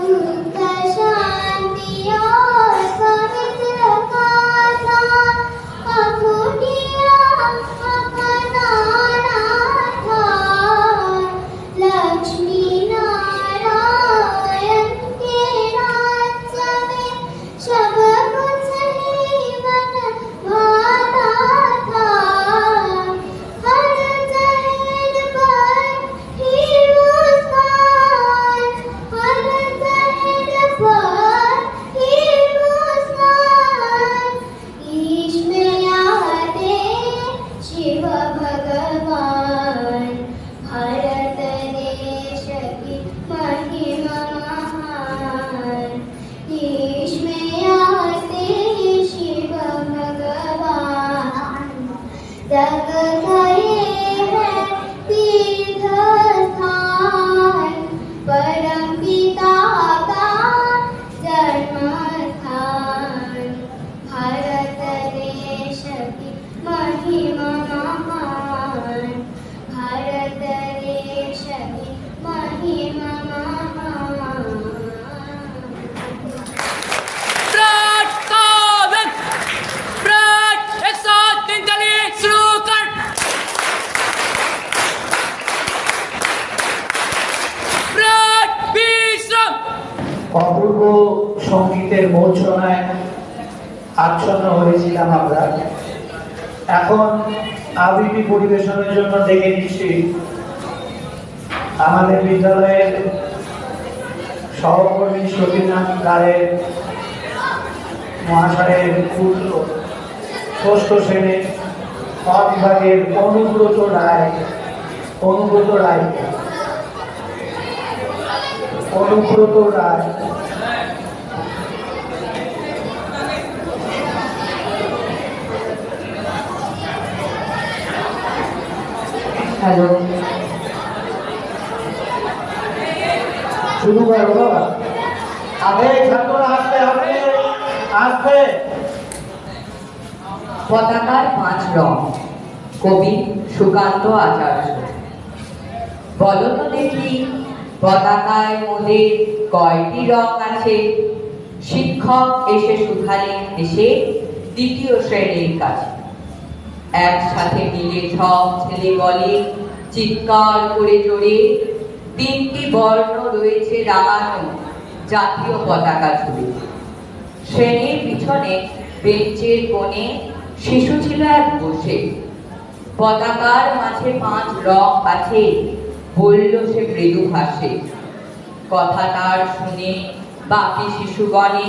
सुख शांति और पवित्र गाथा अखुटिया अपना नाथा लक्ष्मी नारायण के राज्य में सब कुछ ही मन भाता था हर जहर पर हिंदुस्तान हर जहर पर हिंदुस्तान ईश में आते शिव भगवान भारत देश की महिमा महान ईश में आते शिव भगवान जग गए हैं तीर्थ स्थान परम पिता का जन्म स्थान भारत देश की महिमा महान भारत देश की महिमा महान ब्राट सावन ब्राट 143 शुरू कर ब्राट विश्राम অপূর্ব সঙ্গীতের মূর্ছনায় আচ্ছন্ন হয়েছিলাম আমরা। এখন আবৃত্তি পরিবেশনের জন্য ডেকে নিচ্ছি আমাদের বিদ্যালয়ের সহকর্মী সতীনাথ রায়ের মহাশয়ের পুত্র ষষ্ঠ শ্রেণীর ক বিভাগের অনুব্রত রায় হ্যালো শুরু করো বাবা আগে ছাত্ররা আসতে পতাকার 5 রং কবি সুকান্ত আচার্য। বলো তো দেখি পতাকায় মোদের কয়টি রং আছে? শিক্ষক এসে শুধালেন এসে দ্বিতীয় শ্রেণীর কাছে। একসাথে মিলে সব ছেলে বলে চিৎকার করে জোরে, 3টি বর্ণ রয়েছে রাঙানো জাতীয় পতাকা জুড়ে। শ্রেণীর পিছনে বেঞ্চের কোণে শিশু ছিল এক বসে। পতাকার মাঝে 5 রং আছে বলল সে মৃদু হাসে। কথা তার শুনে বাকি শিশুগণে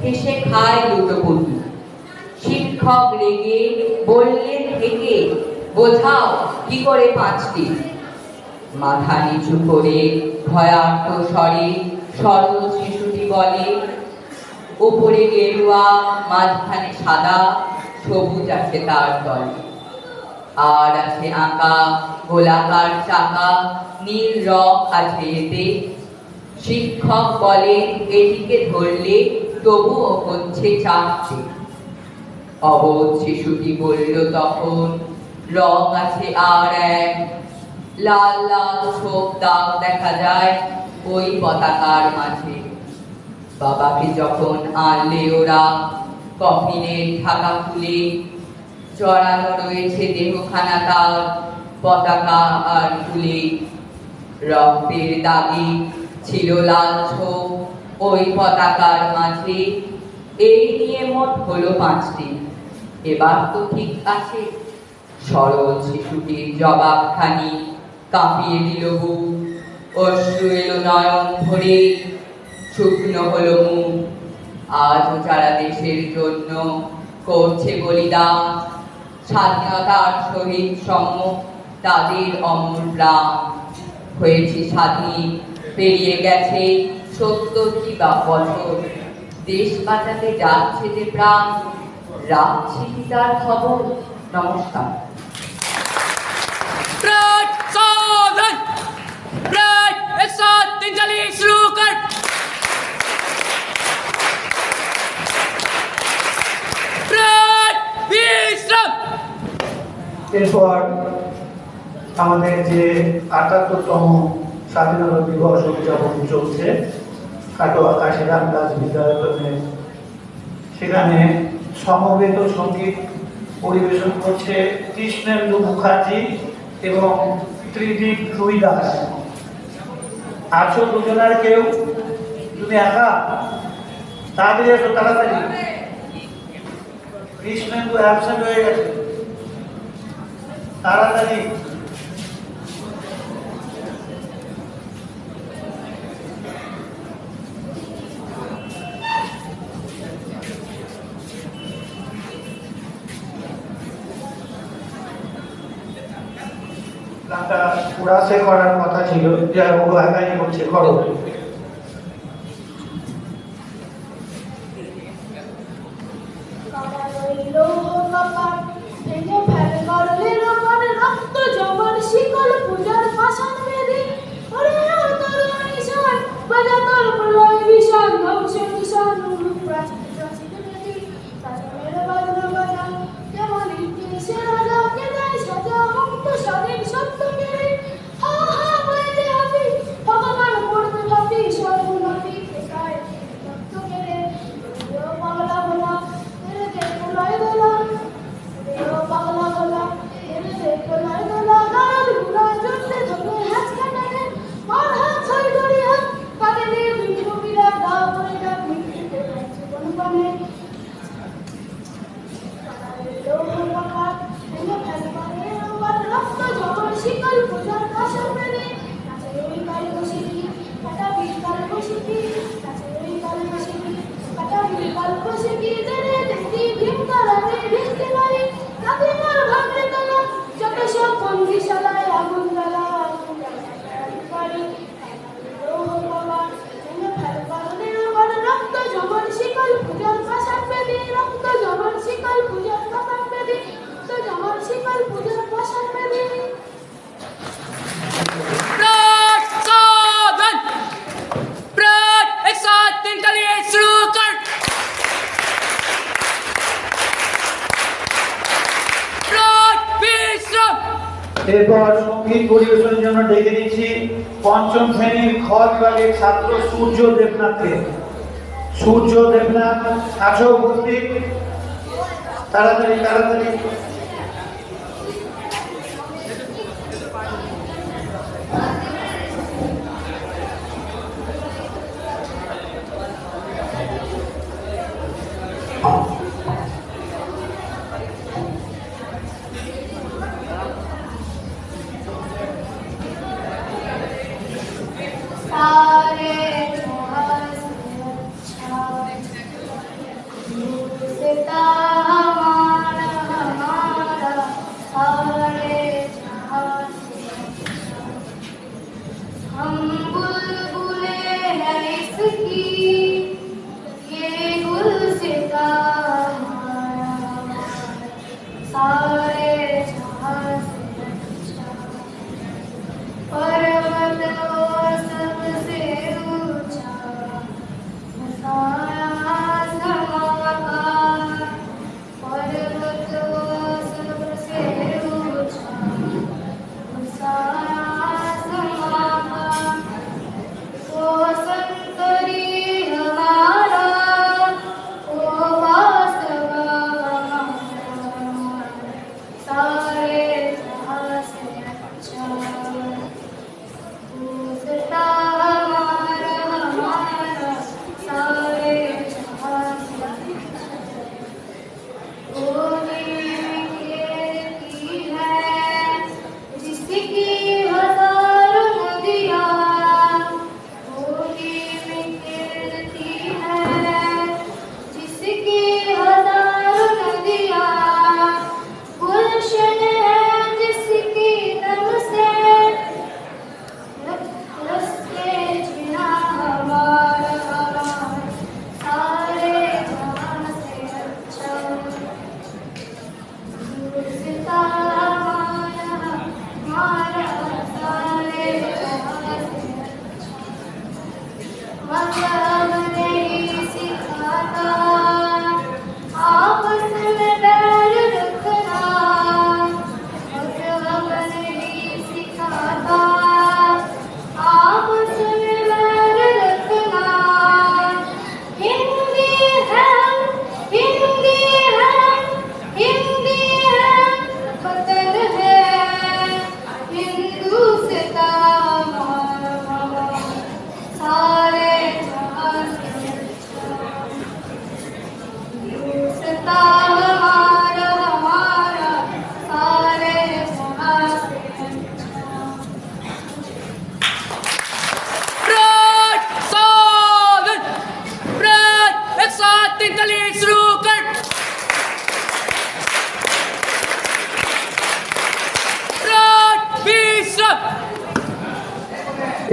হেসে খায় লুটোপুটি। শিক্ষক রেগে বললেন থেকে বোঝাও কি করে 5টি। মাথা নিচু করে ভয়ার্ত স্বরে সরল শিশুটি বলে, উপরে গেরুয়া মাঝখানে সাদা সবুজ আছে তার তলে, আর আছে আঁকা গোলাকার চাকা নীল রং আছে এতে। শিক্ষক বলে এটিকে ধরলে তবুও হচ্ছে 4টে। অবোধ শিশুটি বলল তখন রং আছে আর এক, লাল লাল ছোপ দাগ দেখা যায় ওই পতাকার মাঝে। বাবাকে যখন আনলে ওরা কফিনের ঢাকা খুলে, জড়ানো রয়েছে দেহখানা তার পতাকা আর ফুলে। রক্তের দাগে ছিল লাল ছোপ ওই পতাকার মাঝে। এই নিয়ে মোট হলো 5টি। এবার তো ঠিক আছে। সরল শিশুটির জবাবখানি কাঁপিয়ে দিল বুক, অশ্রু এলো নয়ন ভরে, শুকনো হলো মুখ। আজও যারা দেশের জন্য করছে বলিদান, স্বাধীনতার সহিত সম্মুখ তাদের অমর প্রাণ। হয়েছে স্বাধীন, পেরিয়ে গেছে 70টি বা বছর, দেশ বাঁচাতে যাচ্ছে যে প্রাণ, রাখছি কি তার খবর? নমস্কার। ब्राट सावन ब्राट 143 शुरू कर ब्राट विश्राम। এরপর আমাদের যে ৭৮তম স্বাধীনতা দিবস উদযাপন চলছে, কাটোয়া কাশীরাম দাস বিদ্যায়তনে। সেখানে সমবেত সঙ্গীত পরিবেশন করছে কৃষ্ণেন্দু মুখার্জি এবং ত্রিদীপ রুই দাস। আছো দুজনের কেউ? তুমি একা? তাড়াতাড়ি এসো, তাড়াতাড়ি। কৃষ্ণেন্দু অ্যাবসেন্ট হয়ে গেছে, তাড়াতাড়ি। গানটা কোরাসে করার কথা ছিল, যে ও একাই করছে, করো। এরপর সঙ্গীত পরিবেশনের জন্য ডেকে দিচ্ছি পঞ্চম শ্রেণীর খ বিভাগের ছাত্র সূর্য দেবনাথকে। সূর্য দেবনাথ, আছো উপস্থিত? তাড়াতাড়ি তাড়াতাড়ি।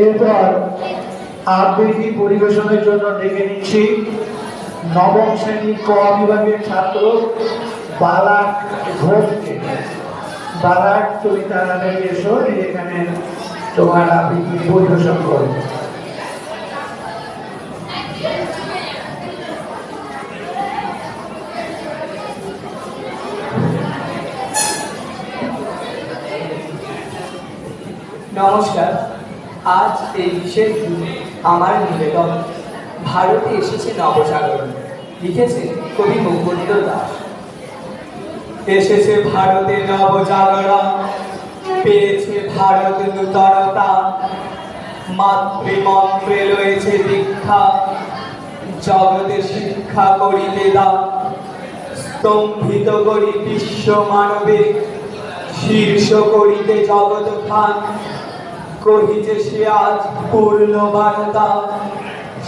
এরপর আবৃত্তি পরিবেশনের জন্য ডেকে নিচ্ছি নবম শ্রেণীর ক বিভাগের ছাত্র বালাক ঘোষকে। বালাক, তুমি তাড়াতাড়ি এসো, এখানে তোমার আবৃত্তি পরিবেশন করো। নমস্কার। আজ এই বিশেষ দিনে আমার নিবেদন ভারতে এসেছে নবজাগরণ, লিখেছে কবি মুকুন্দ দাস। এসেছে ভারতে নবজাগরণ, পেয়েছে ভারত নূতনতা, মাতৃমন্ত্রে রয়েছে দীক্ষা, জগতে শিক্ষা করিতে দাও, স্তম্ভিত করি বিশ্ব মানবে, শীর্ষ করিতে জগৎ খান, কহিছে সে আজ পূর্ণ বারতা,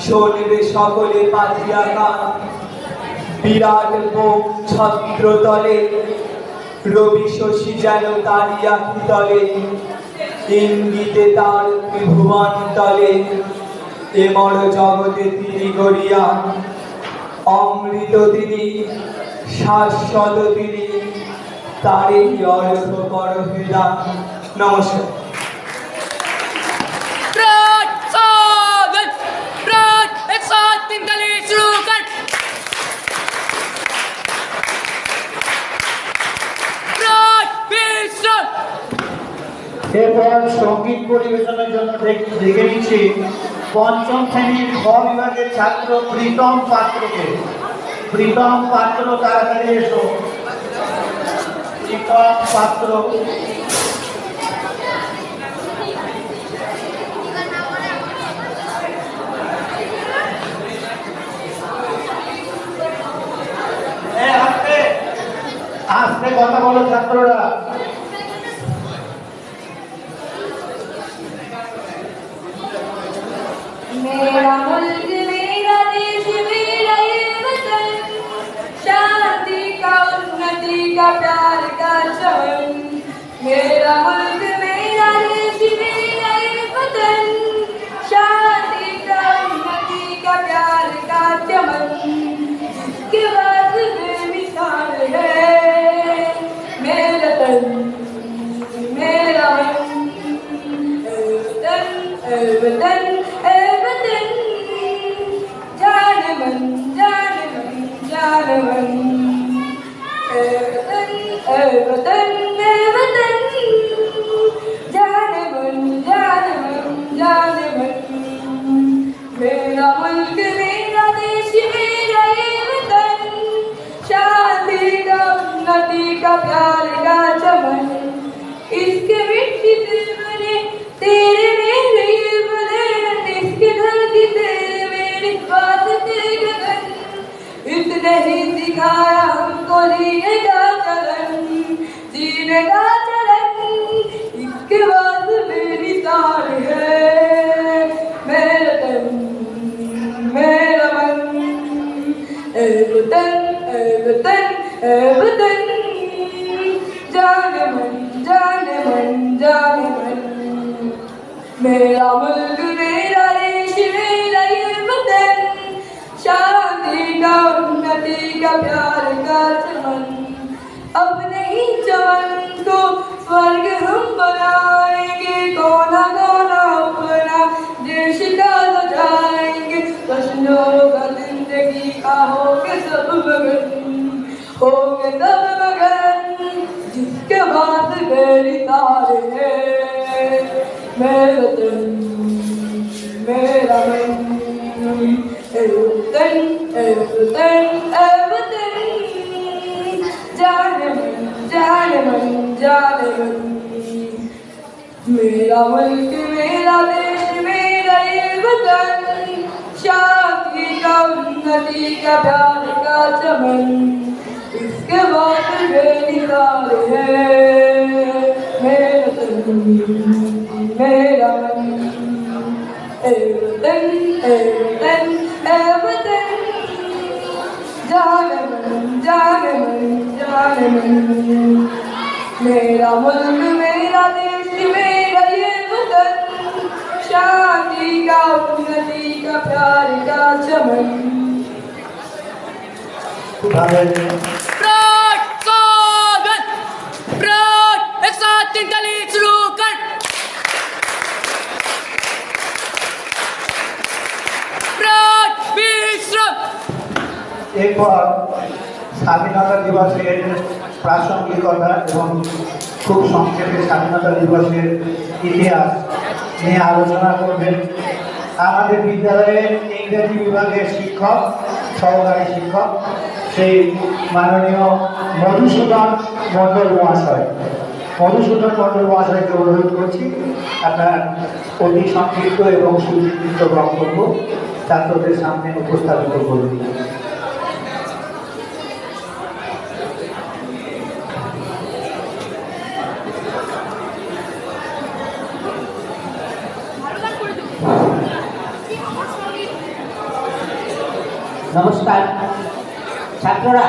শোনবে সকলে পাতিয়া গান। বিরাট বোম ছত্রতলে, রবি শশী যেন তারিয়া তলে, ইঙ্গিতে তার ত্রিভুবন তলে, এমর জগতে তিনি গড়িয়া, অমৃত তিনি, শাশ্বত তিনি, তারই অর্থ বড় হেদা। নমস্কার। এরপর সঙ্গীত পরিবেশনের জন্য ডেকে নিচ্ছি পঞ্চম শ্রেণীর খ বিভাগের ছাত্র প্রীতম পাত্রকে। প্রীতম পাত্র, তাড়াতাড়ি এসো। প্রীতম পাত্র। আস্তে কথা বলো ছাত্ররা। मेरा मुल्क मेरा देश मेरा ये वतन, शांति का उन्नति का प्यार का चमन। मेरा मुल्क मेरा देश मेरा ये वतन, शांति का उन्नति का प्यार का चमन। जिसके बाद बेमिसाल है मेरा तन मेरा मन, वतन वतन, जाने मन जाने मन जाने मन, वतन वतन वतन, जाने मन जाने मन जाने मन। मेरा मुल्क मेरा देश मेरा ये वतन, शांति का उन्नति का प्यार का चमन। इसके मिट्टी से बने तेरे मेरे ये बदन, इसके धरती तेरे मेरी बात के गगन। इतने ही दिखाया हमको जीने का चलन, जीने का चलन। इसके बाद मेरी तार है मेरा तन मेरा मन, ए वतन ए वतन ए वतन, जाने मन जाने मन जाने मन। मेरा मुल्क मेरा देश मेरा ये वतन, शांति का उन्नति का प्यार का चमन। अब नहीं चमन को स्वर्ग हम बनाएंगे, कोना कोना अपना देश का सजाएंगे। कष्टों का जिंदगी का होगे सब मगन, होगे सब मगन। जिसके बाद मेरी तार है मेरा तन मेरा मन, ए वतन ए वतन ए वतन, जाने मन जाने मन जाने मन। मेरा मुल्क मेरा देश मेरा ये वतन, शांति का उन्नति का प्यार का चमन। इसके बाद मेरी तार है मेरा तन मेरा मन, ए वतन ए वतन ए वतन, जाने मन जाने मन जाने मन। मेरा मुल्क मेरा देश मेरा ये वतन, शांति का उन्नति का प्यार का चमन एक साथ तीन ताली शुरू कर। এরপর স্বাধীনতা দিবসের প্রাসঙ্গিকতা এবং খুব সংক্ষেপে স্বাধীনতা দিবসের ইতিহাস নিয়ে আলোচনা করবেন আমাদের বিদ্যালয়ের ইংরেজি বিভাগের শিক্ষক, সহকারী শিক্ষক, সেই মাননীয় মধুসূদন মণ্ডল মহাশয়। মধুসূদন মণ্ডল মহাশয়কে অনুরোধ করছি আপনার অতি সংক্ষিপ্ত এবং সুচিন্তিত বক্তব্য ছাত্রদের সামনে উপস্থাপিত করুন। নমস্কার ছাত্ররা,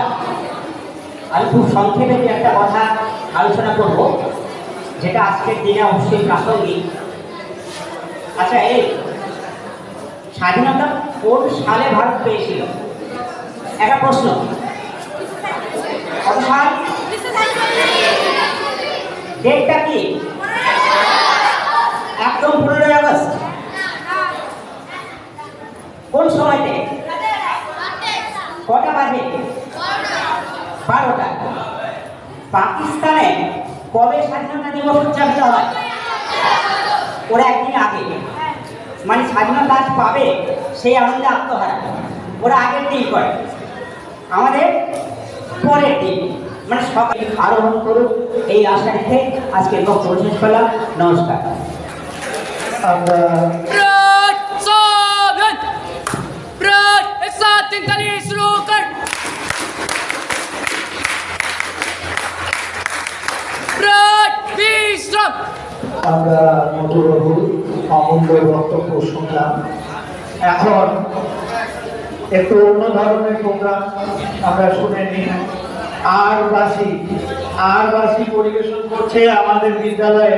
আমি খুব সংক্ষেপে একটা কথা আলোচনা করব যেটা আজকের দিনে অবশ্যই প্রাসঙ্গিক। আচ্ছা, এই স্বাধীনতা কোন সালে ভারত পেয়েছিল? একটা প্রশ্ন। কত সাল? ডেটটা কি? একদম 15ই আগস্ট। কোন সময়তে? কটা বাজে? 12টা। পাকিস্তানে কবে স্বাধীনতা দিবস উদযাপিত হয়? ওরা একদিন আগে, মানে স্বাধীনতা আজ পাবে সেই আনন্দে আত্মহারা। ওরা আগের দিন করে, আমাদের পরের দিন, মানে সকালে আরোহণ করুক এই আশা রেখে আজকে বক্তব্য শেষ করলাম। নমস্কার। আমরা एक साथ तीन ताली शुरू कर। আমরা মধুবাবুর অমূল্য বক্তব্য শুনলাম। এখন একটু অন্য ধরনের প্রোগ্রাম আমরা শুনে নিই। আরবাসী পরিবেশন করছে আমাদের বিদ্যালয়ে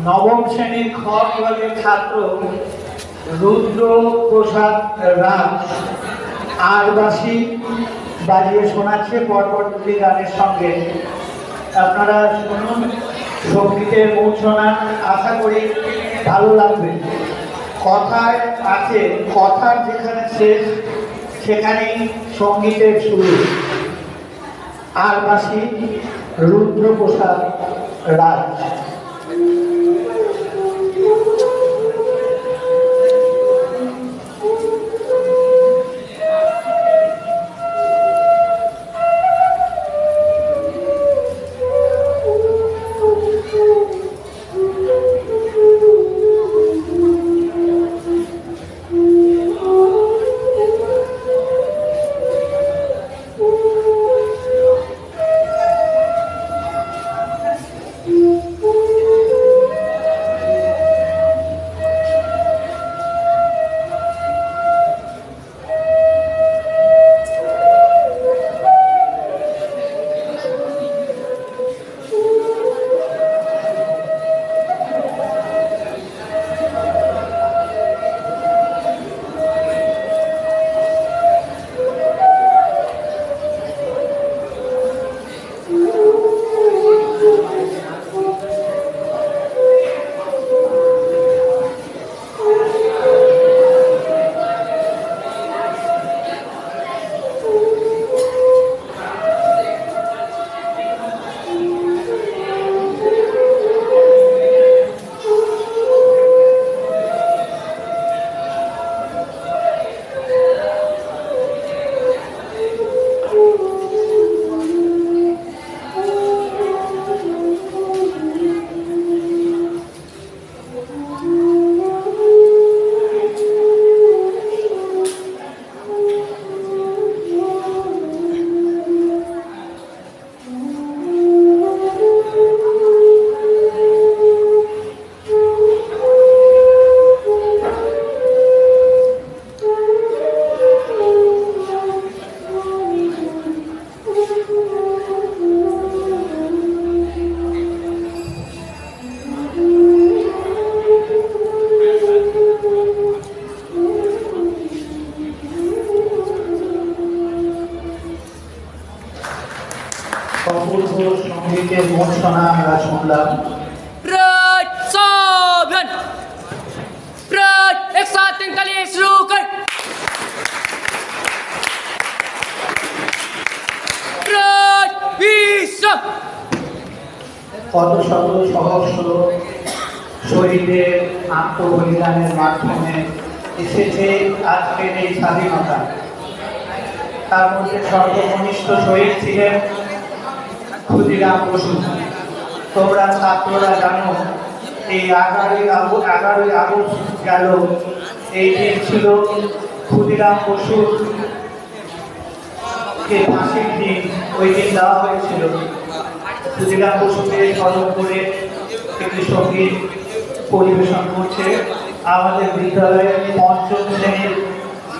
নবম শ্রেণীর খ বিভাগের ছাত্র রুদ্র প্রসাদ রাম। আরবাসী বাজিয়ে শোনাচ্ছে পরপর দুটি গানের সঙ্গে। আপনারা শুনুন, সঙ্গীতের মূর্ছনা, আশা করি ভালো লাগবে। কথায় আছে, কথার যেখানে শেষ সেখানেই সঙ্গীতের শুরু। আরবাসী রুদ্র প্রসাদ রাজ। সঙ্গীতের মূর্ছনা আমরা শুনলাম। सावधान एक साथ निकालिए शुरू कर विश्राम কত শত সহস্র শহীদের আত্মবলিদানের মাধ্যমে এসেছে আজকের এই স্বাধীনতা। তার মধ্যে সর্বকনিষ্ঠ শহীদ ছিলেন ক্ষুদিরাম বসু। তোমরা ছাত্ররা জানো এই 11ই আগস্ট গেল, এই দিন ছিল ক্ষুদিরাম বসুর কে ফাঁসির দিন। ওই দিন দেওয়া হয়েছিল। ক্ষুদিরাম বসুকে স্মরণ করে একটি সঙ্গীত পরিবেশন করছে আমাদের বিদ্যালয়ের 5ম শ্রেণীর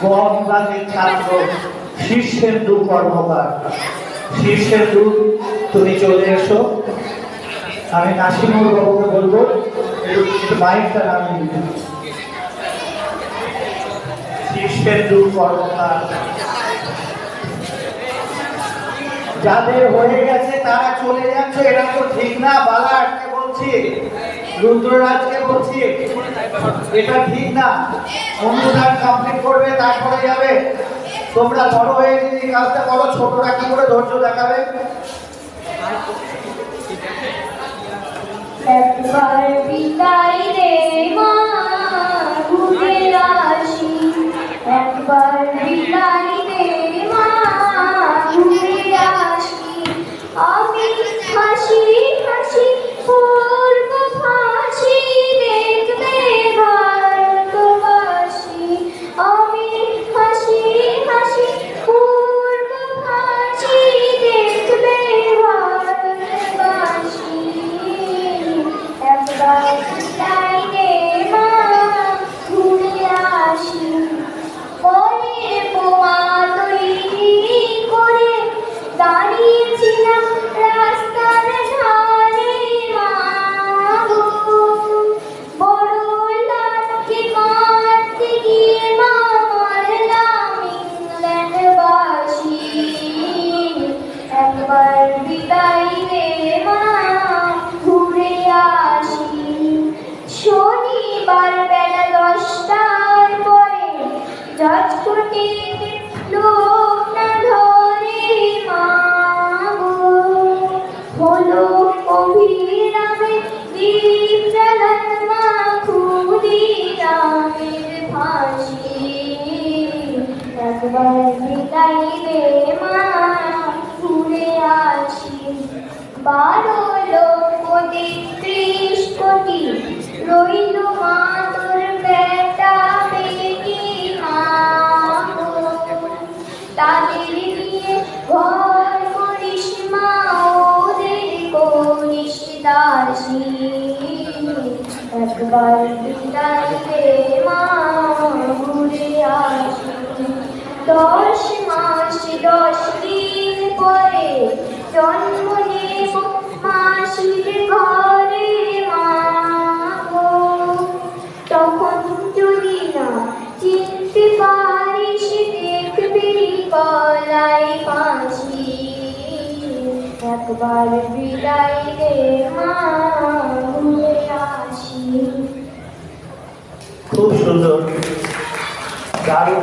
গ বিভাগের ছাত্র শীর্ষেন্দু কর্মকার। শীর্ষেন্দু, তুমি চলে এসো। আমি নাসিমুল বাবুকে বলবো একটু মাইকটা নামিয়ে দিতে। শীর্ষেন্দু কর্মকার। যাদের হয়ে গেছে তারা চলে যাচ্ছে, এটা তো ঠিক না। বালাটকে বলছি, রুদ্ররাজকে বলছি, এটা ঠিক না। অনুষ্ঠান কমপ্লিট করবে, তারপরে যাবে। তোমরা বড় হয়ে যদি কাজটা করো, ছোটরা কি করে ধৈর্য দেখাবে? একবার বিদায় দে মা, ঘুরে আসি। একবার বিদায় দে মা, ঘুরে আসি। আমি হাসি হাসি করব ফাঁসি, দেখবে ভারতবাসী। আমি হাসি হাসি করব ফাঁসি, দেখবে ভারতবাসী। একবার বিদায় দে মা, ঘুরে আসি। মনের বোমা তৈরি করে দাঁড়িয়েছিলাম রাস্তার ধারে মা গো। বড় লাটকে মারতে গিয়ে মা মারলাম ইংল্যান্ডবাসী। একবার বিদায় দে মা, ঘুরে আসি। শনিবার বেলা 10টার পরে জজকোটে লোক না ধরে মা গো। হলো অভিরামে দীপ জ্বালান মা, ক্ষুদিরামের ফাঁসি। একবার বিদায় দে মা, ঘুরে আসি। 12 লক্ষ 33 কোটি রইল মা তোর বেটা বেটি মা গো। তাদের নিয়ে ঘর করিস মা, ওদের করিস দাসী। একবার বিদায় দে মা, ঘুরে আসি। 10 মাস 10 দিন পরে জন্ম নেব মাসির ঘরে মা গো। তখন যদি না চিনতে পারিস, দেখবি গলায় ফাঁসি। একবার বিদায় দে মা, ঘুরে আসি। খুব সুন্দর, দারুণ।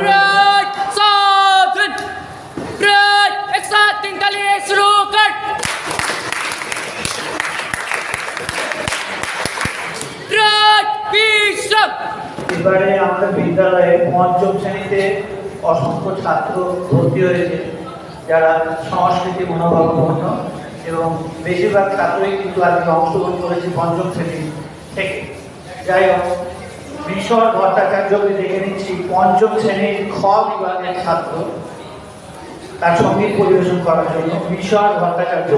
सावधान एक साथ निकालिए शुरू कर विश्राम এবারে আমাদের বিদ্যালয়ে 5ম শ্রেণীতে অসংখ্য ছাত্র ভর্তি হয়েছে, যারা সংস্কৃতি মনোভাবাপন্ন, এবং বেশিরভাগ ছাত্রই কিন্তু আজকে অংশগ্রহণ করেছে 5ম শ্রেণী থেকে। যাই হোক, মিশর ভট্টাচার্যকে দেখে নিচ্ছি 5ম শ্রেণীর খ বিভাগের ছাত্র, তার সঙ্গীত পরিবেশন করার জন্য। মিশর ভট্টাচার্য।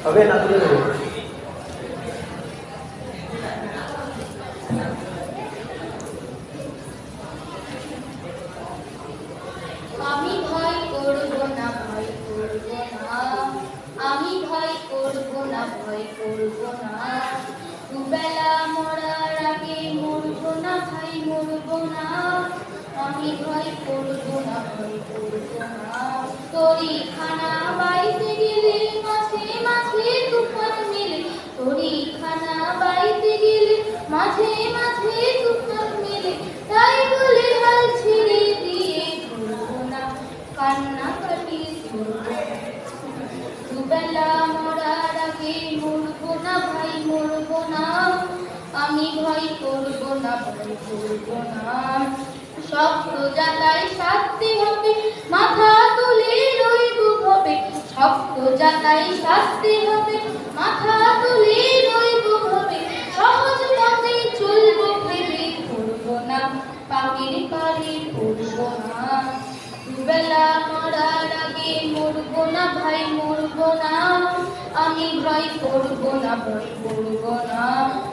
হবে না, তুলে দেবো। আমি ভয় করব না, ভয় করব না। আমি ভয় করব না, ভয় করব না। দুবেলা মরার আগে মরব না ভাই, মরব না। আমি ভয় করব না, ভয় করব না। তোরি খানা বাইতে গেলে মাঝে মাঝে তুফান মেলে, তোরি খানা বাইতে গেলে মাঝে মাঝে তুফান মেলে। তাই বলে হাল ছেড়ে দিয়ে ঘুরবো না, কান্নাকাটি করবো। দুবেলা মরার আগে মরবো না ভাই, মরবো না। আমি ভয় করব না, ভয় করব না। শক্ত জাতায় শাস্তি হবে, মাথা তুলে রইব ভবে। শক্ত জাতায় শাস্তি হবে, মাথা তুলে রইব ভবে। সহজ পথে চলবো ভেবে করব না, পাখির পারে করব না। দুবেলা মরার আগে মরবো না ভাই, মরবো না। আমি ভয় করব না, ভয় করব না।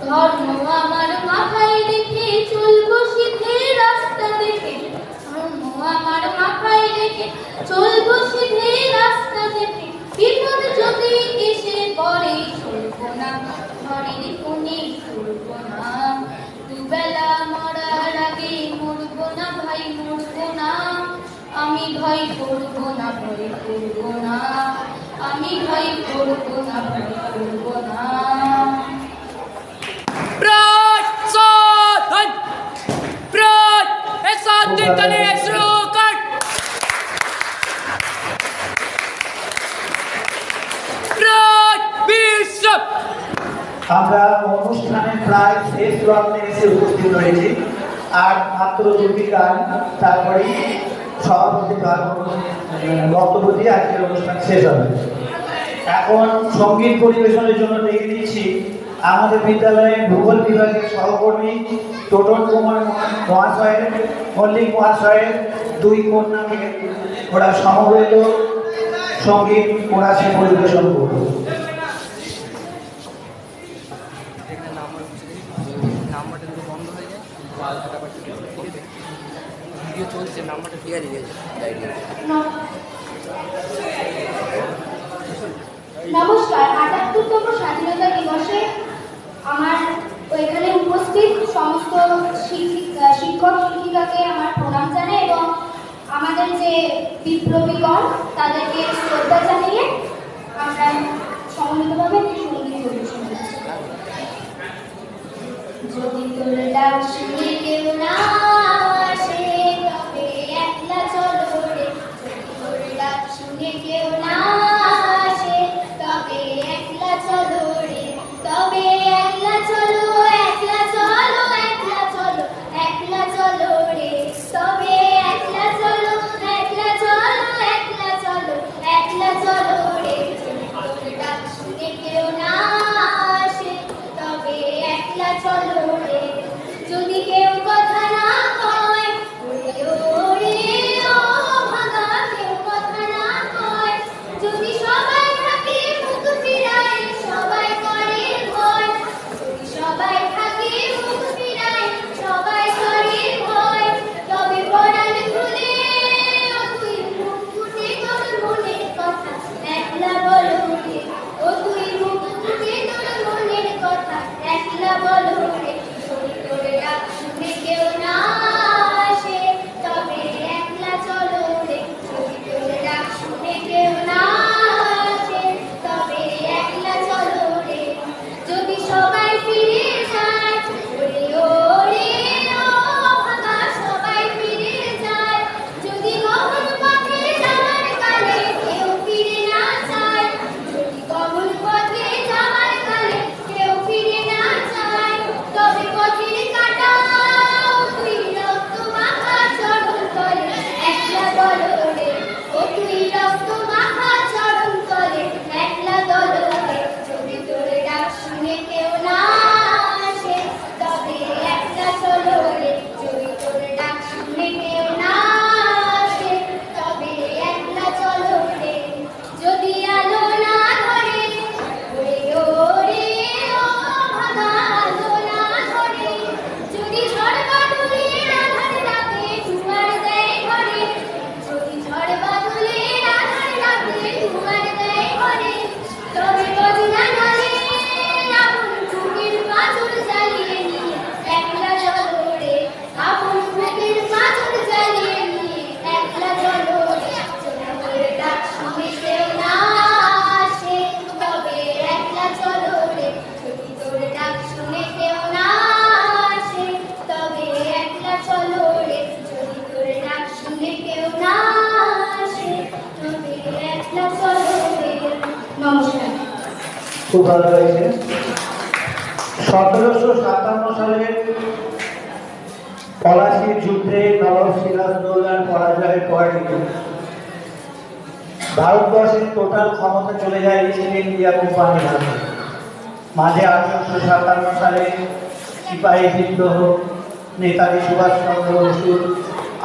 ধর্ম আমার মাথায় রেখে চলবো সিধে রাস্তা দেখে, ধর্ম আমার মাথায় রেখে চলবো সিধে রাস্তা দেখে। বিপদ যদি এসে পড়ে চলবো না, ঘরের কোণে চলবো না। দুবেলা মরার আগে মরবো না ভাই, মরবো না। আমি ভয় করব না, ভয় করব না। আমি ভয় করব না, ভয় করব না। प्रसाधन प्रद एक साथ जितने शुरू कर प्रद विश्व আমরা অনুষ্ঠানের প্রায় শেষ লগ্নে এসে উপস্থিত হয়েছি। আর মাত্র দুটি গান, তারপরেই সভাপতি বক্তব্য দিয়ে আজকের অনুষ্ঠান শেষ হবে। এখন সঙ্গীত পরিবেশনের জন্য ডেকে দিচ্ছি আমাদের বিদ্যালয়ের ভূগোল বিভাগের সহকর্মী টোটন কুমার মহাশয়ের, মল্লিক মহাশয়ের দুই কন্যাকে। ওরা সমবেত সঙ্গীত ওরা সে পরিবেশন করবে। নমস্কার। ৭৮তম স্বাধীনতা দিবসে আমার এখানে উপস্থিত সমস্ত শিক্ষক শিক্ষিকাকে আমার প্রণাম জানাই এবং আমাদের যে বিপ্লবীগণ তাদেরকে শ্রদ্ধা জানিয়ে আমরা সমন্বিতভাবে সঙ্গীত পরিবেশন করছি। যদি তোর ডাক শুনে কেউ না আসে তবে একলা চলো রে, যদি তোর ডাক শুনে কেউ না আসে তবে একলা চলো রে, তবে একলা চলো, একলা চলো, একলা চলো, একলা চলো রে, তবে একলা চলো, একলা চলো, একলা চলো, একলা চলো রে। যদি তোর ডাক শুনে কেউ না আসে তবে একলা চলো রে, যদি কেউ খুব ভালো হয়েছে। 1757 সালের পলাশির যুদ্ধে নবাব সিরাজউদ্দৌলার পরাজয়ের পরে ভারতবর্ষের টোটাল ক্ষমতা চলে যায় ইস্ট ইন্ডিয়া কোম্পানির হাতে। মাঝে 1857 সালে সিপাহী বিদ্রোহ, নেতাজি সুভাষচন্দ্র বসুর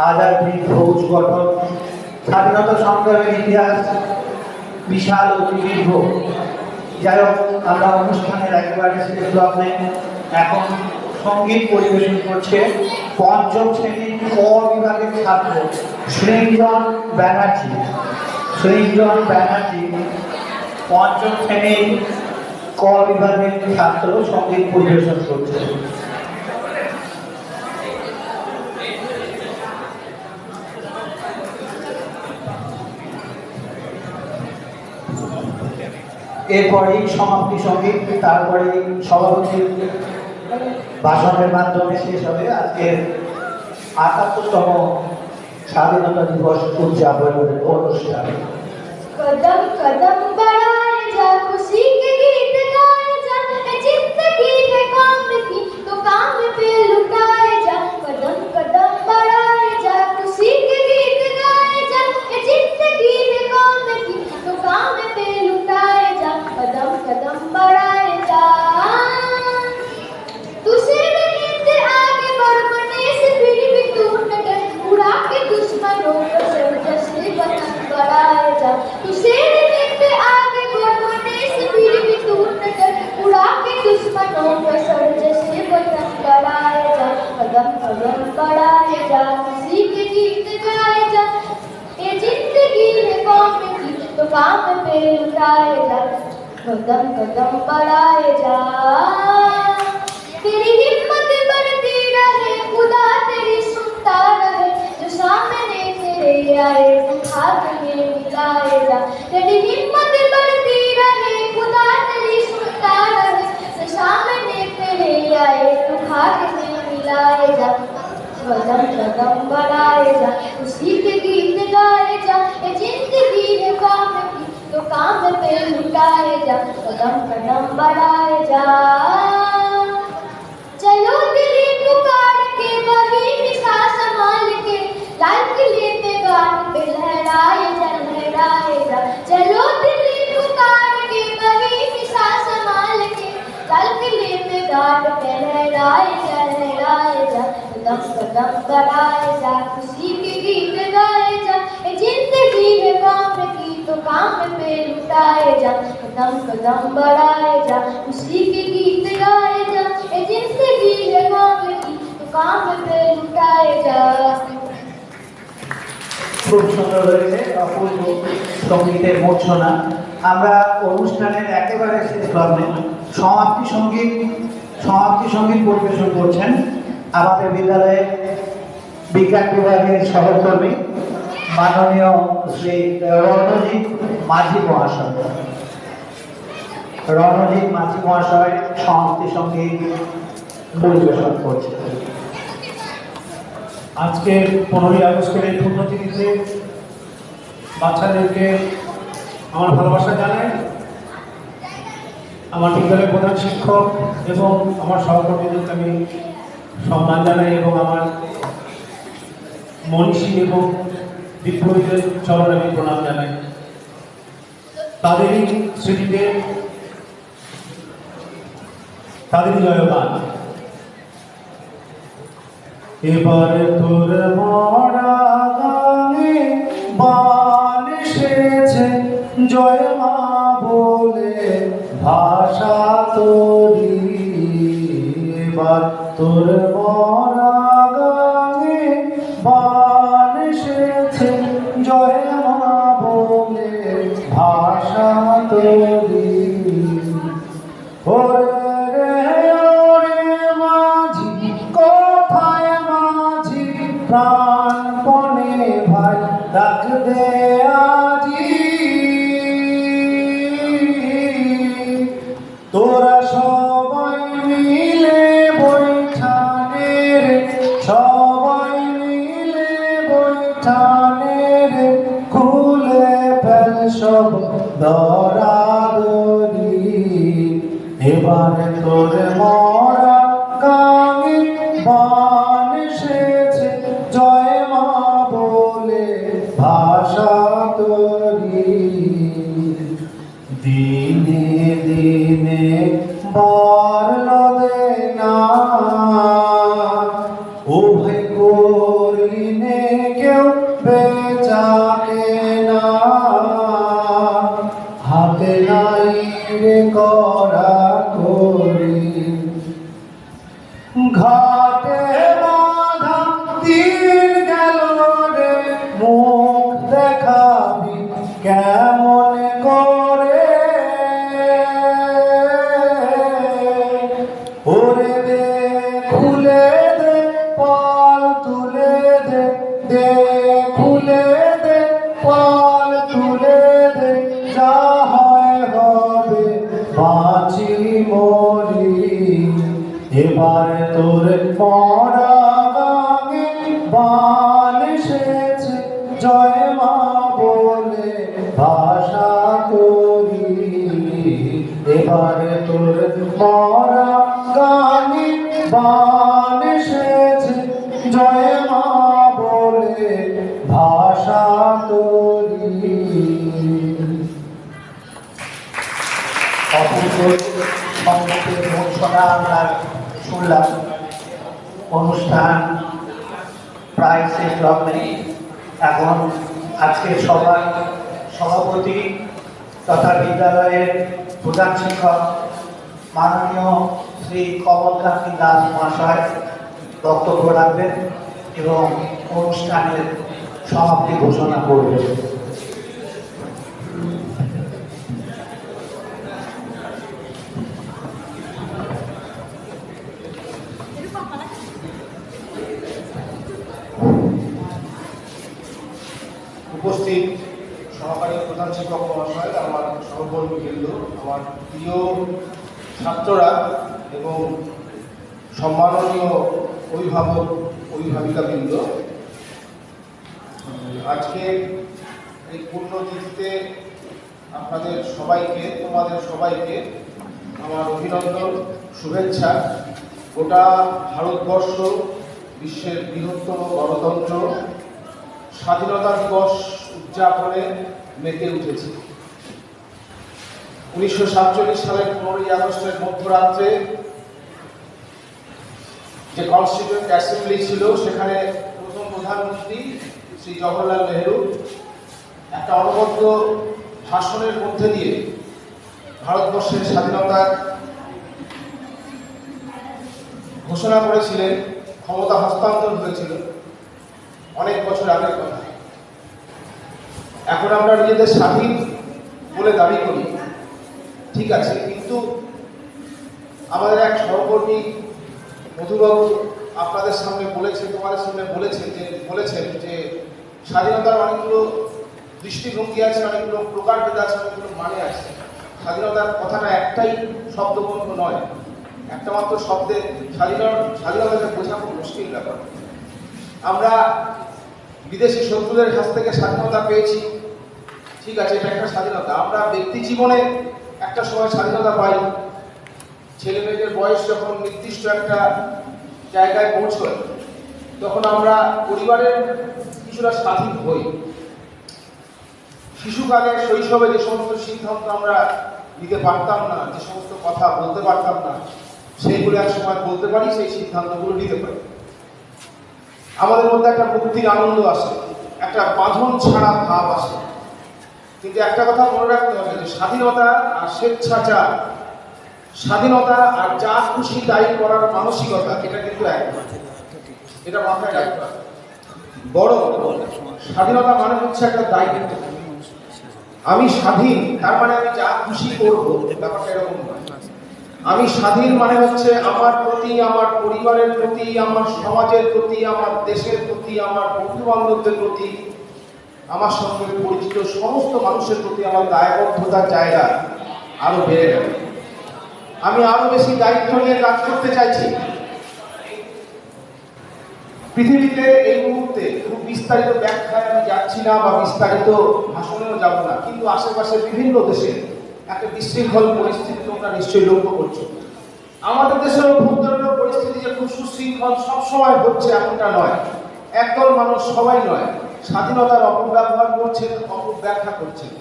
আজাদ হিন্দ ফৌজ গঠন, স্বাধীনতা সংগ্রামের ইতিহাস বিশাল অতি দীর্ঘ। যাই হোক, আমরা অনুষ্ঠানের একেবারে শেষ লগ্নে এখন সঙ্গীত পরিবেশন করছে পঞ্চম শ্রেণীর ক বিভাগের ছাত্র সৃঞ্জন ব্যানার্জি। সৃঞ্জন ব্যানার্জি পঞ্চম শ্রেণীর ক বিভাগের ছাত্র সঙ্গীত পরিবেশন করছে। এরপরেই সমাপ্তি সঙ্গীত, তারপরে সভাপতির ভাষণের মাধ্যমে শেষ হবে আজকের ৭৮তম স্বাধীনতা দিবস উদযাপনের অনুষ্ঠান। कदम कदम बढ़ाए जा, खुशी के गीत गाए जा, जिंदगी है काम की तो काम पे लुटाए जा। कदम कदम बढ़ाए जा, खुशी के गीत गाए जा, जिंदगी है काम की तो काम पे लुटाए जा। कदम कदम बढ़ाए जा, तुझे नहीं आगे बढ़ने से फिर भी तू न डर, उड़ा के दुश्मनों को सर जैसे बना बढ़ाए जा। तुझे नहीं आगे बढ़ने से फिर भी तू न डर, उड़ा के दुश्मनों को सर जैसे बना बढ़ाए जा। कदम कदम बढ़ाए जा, खुशी के गीत गाए जा, ये जिंदगी है कौम की तो काम पे लुटाए जा। कदम कदम बढ़ाए जा, तेरी हिम्मत बढ़ती रहे, खुदा तेरी सुनता रहे, जो सामने तेरे आए तू हाथ में मिलाए जा। तेरी हिम्मत बढ़ती रहे, खुदा तेरी सुनता रहे, जो सामने तेरे आए तू हाथ में मिलाए जा। कदम कदम बढ़ाए जा, खुशी के गीत गाए जा, ये जिंदगी है काम की तो काम पे लुटाए जा। कदम कदम बढ़ाए जा, चलो दिली पुकार के वही निशा संभाल के, लाल किले पे गान पे लहराए जा लहराए जा। चलो दिली पुकार के वही निशा संभाल के, लाल किले पे गान पे लहराए जा लहराए जा। कदम कदम बढ़ाए जा, खुशी के गीत गाए जा, ये जिंदगी है काम की तो काम पे लुटाए जा। कदम कदम बढ़ाए जा, खुशी के गीत गाए जा, ये जिंदगी है काम की तो काम पे लुटाए जा। খুব সুন্দর হয়েছে, অপূর্ব সঙ্গীতের মূর্ছনা। আমরা অনুষ্ঠানের একেবারে শেষ লগ্নে সমাপ্তি সঙ্গীত পরিবেশন করছেন আমাদের বিদ্যালয়ের বিজ্ঞান বিভাগের সহকর্মী মাননীয় শ্রী রণজিৎ মাঝি মহাশয়। রণজিৎ মাঝি মহাশয় সমাপ্তি সঙ্গীত পরিবেশন করছেন। আজকে 15ই আগস্টের এই পুণ্যতিথিতে বাচ্চাদেরকে আমার ভালোবাসা জানাই। আমার বিদ্যালয়ের প্রধান শিক্ষক এবং আমার সহকর্মীদেরকে আমি সম্মান জানাই এবং আমার মনীষী এবং বিপ্লবীদের চরণে আমি প্রণাম জানাই। তাদেরই স্মৃতিতে তাদেরই জয়গান। এবারে তোর মরা গানে বান এসেছে, জয় মা বলে ভাষা তোরি। এবার তোর মরা গানে বান এসেছে, জয় মা বলে ভাষা তোরি। ওরে প্রাণপণে ভাই ডাক দে আজি, তোরা সবাই মিলে বৈঠানে রে, সবাই মিলে বৈঠানে রে, খুলে ফেল সব দরাদরি। তোর মরা গাঙে বান এসেছে জয় মা বলে ভাষা তরি দিনে দিনে বাড়ল দেনা ও ভাই করিনে কেউ বেচাকে না হাতে নাই রে করা করি ঘাটে বাঁধা দিন গেল রে মুখ দেখাবি কেমন করে ওরে দে খুলে দে পাল তুলে দে দে খুলে দে পাল তুলে দে যা হয় হবে বাঁচি মরি এবার তোর মরা গাঙে বান এসেছে জয় মা বলে ভাষা করি এবার তোর মরা গাঙে বান এসেছে জয় মা বলে ভাষা করি। অপূর্ব সংগীতের ঘোষণা আমরা শুনলাম। অনুষ্ঠান প্রায় শেষ লগ্নে। এখন আজকের সভায় সভাপতি তথা বিদ্যালয়ের প্রধান শিক্ষক মাননীয় শ্রী কমলকান্তি দাস মহাশয় বক্তব্য রাখবেন এবং অনুষ্ঠানের সমাপ্তি ঘোষণা করবেন। উপস্থিত সহকারী প্রধান শিক্ষক মহাশয়, আমার সহকর্মীবৃন্দ, আমার প্রিয় ছাত্ররা এবং সম্মাননীয় অভিভাবক অভিভাবিকাবৃন্দ, আজকে এই পুণ্যতিথিতে আপনাদের সবাইকে, তোমাদের সবাইকে আমার অভিনন্দন, শুভেচ্ছা। গোটা ভারতবর্ষ বিশ্বের বৃহত্তম গণতন্ত্র স্বাধীনতা দিবস উদযাপনে মেতে উঠেছে। 1947 সালের 15ই আগস্টের মধ্যরাত্রে যে কনস্টিটিউয়েন্ট অ্যাসেম্বলি ছিল, সেখানে প্রথম প্রধানমন্ত্রী শ্রী জওহরলাল নেহেরু একটা অনবদ্য ভাষণের মধ্যে দিয়ে ভারতবর্ষের স্বাধীনতার ঘোষণা করেছিলেন। ক্ষমতা হস্তান্তর হয়েছিল অনেক বছর আগের কথা। এখন আমরা নিজেদের স্বাধীন বলে দাবি করি, ঠিক আছে, কিন্তু আমাদের এক সহকর্মী মধুবাবু আপনাদের সামনে বলেছেন, তোমাদের সামনে বলেছেন যে স্বাধীনতার অনেকগুলো দৃষ্টিভঙ্গি আছে, অনেকগুলো প্রকারভেদ আছে, অনেকগুলো মানে আছে। স্বাধীনতার কথাটা একটাই শব্দবন্ধ নয়, একটা মাত্র শব্দে স্বাধীনতাকে বোঝা খুব মুশকিল ব্যাপার। আমরা বিদেশি শত্রুদের কাছ থেকে স্বাধীনতা পেয়েছি, ঠিক আছে, এটা একটা স্বাধীনতা। আমরা ব্যক্তি জীবনে একটা সময় স্বাধীনতা পাই। ছেলে মেয়েদের বয়স যখন নির্দিষ্ট একটা জায়গায় পৌঁছয়, তখন আমরা পরিবারের কিছুটা স্বাধীন হই। শিশুকালে শৈশবে যে সমস্ত সিদ্ধান্ত আমরা নিতে পারতাম না, যে সমস্ত কথা বলতে পারতাম না, সেইগুলো এক সময় বলতে পারি, সেই সিদ্ধান্তগুলো নিতে পারি। আমাদের মধ্যে একটা মুক্তির আনন্দ আসে, একটা বাঁধন ছাড়া ভাব আসে। কিন্তু একটা কথা মনে রাখতে হবে যে স্বাধীনতা আর স্বেচ্ছাচার, স্বাধীনতা আর যা খুশি তাই করার মানসিকতা, এটা কিন্তু এক নয়। এটা মাথায় রাখতে হবে। বড় স্বাধীনতা মানে হচ্ছে একটা দায়িত্ব। আমি স্বাধীন, তার মানে আমি যা খুশি করবো, ব্যাপারটা এরকম নয়। আমি স্বাধীন মানে হচ্ছে আমার প্রতি, আমার পরিবারের প্রতি, আমার সমাজের প্রতি, আমার দেশের প্রতি, আমার বন্ধু বান্ধবদের প্রতি, আমার সঙ্গে পরিচিত সমস্ত মানুষের প্রতি আমার দায়বদ্ধতার জায়গা আরো বেড়ে যাবে। আমি আরো বেশি দায়িত্ব নিয়ে কাজ করতে চাইছি। পৃথিবীতে এই মুহূর্তে খুব বিস্তারিত ব্যাখ্যায় আমি যাচ্ছি না বা বিস্তারিত ভাষণেও যাব না, কিন্তু আশেপাশে বিভিন্ন দেশে একটা বিশৃঙ্খল পরিস্থিতি তোমরা নিশ্চয়ই লক্ষ্য করছো। আমাদের দেশের অভ্যন্তরীণ পরিস্থিতি যে খুব সুশৃঙ্খল সবসময় হচ্ছে এমনটা নয়। একদল মানুষ, সবাই নয়, স্বাধীনতার অপব্যবহার করছেন, অপব্যাখ্যা করছেন।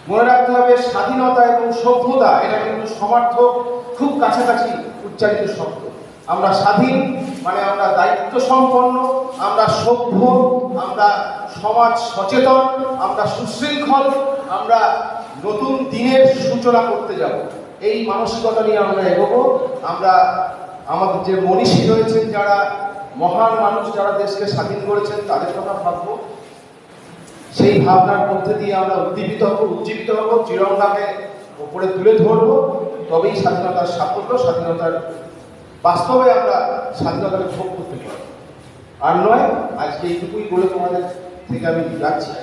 মনে রাখতে হবে, স্বাধীনতা এবং সভ্যতা এটা কিন্তু সমার্থক, খুব কাছাকাছি উচ্চারিত শব্দ। আমরা স্বাধীন মানে আমরা দায়িত্ব সম্পন্ন, আমরা সভ্য, আমরা সমাজ সচেতন, আমরা সুশৃঙ্খল, আমরা নতুন দিনের সূচনা করতে যাব। এই মানসিকতা নিয়ে আমরা এগোবো। আমরা আমাদের যে মনীষী রয়েছেন, যারা মহান মানুষ, যারা দেশকে স্বাধীন করেছেন, তাদের কথা ভাববো। সেই ভাবনার মধ্যে দিয়ে আমরা উজ্জীবিত হব, তিরঙ্গাকে উপরে তুলে ধরবো। তবেই স্বাধীনতার সাফল্য, স্বাধীনতার বাস্তবে আমরা স্বাধীনতাকে ভোগ করতে পারব। আর নয়, আজকে এইটুকুই বলে তোমাদের থেকে আমি যাচ্ছি।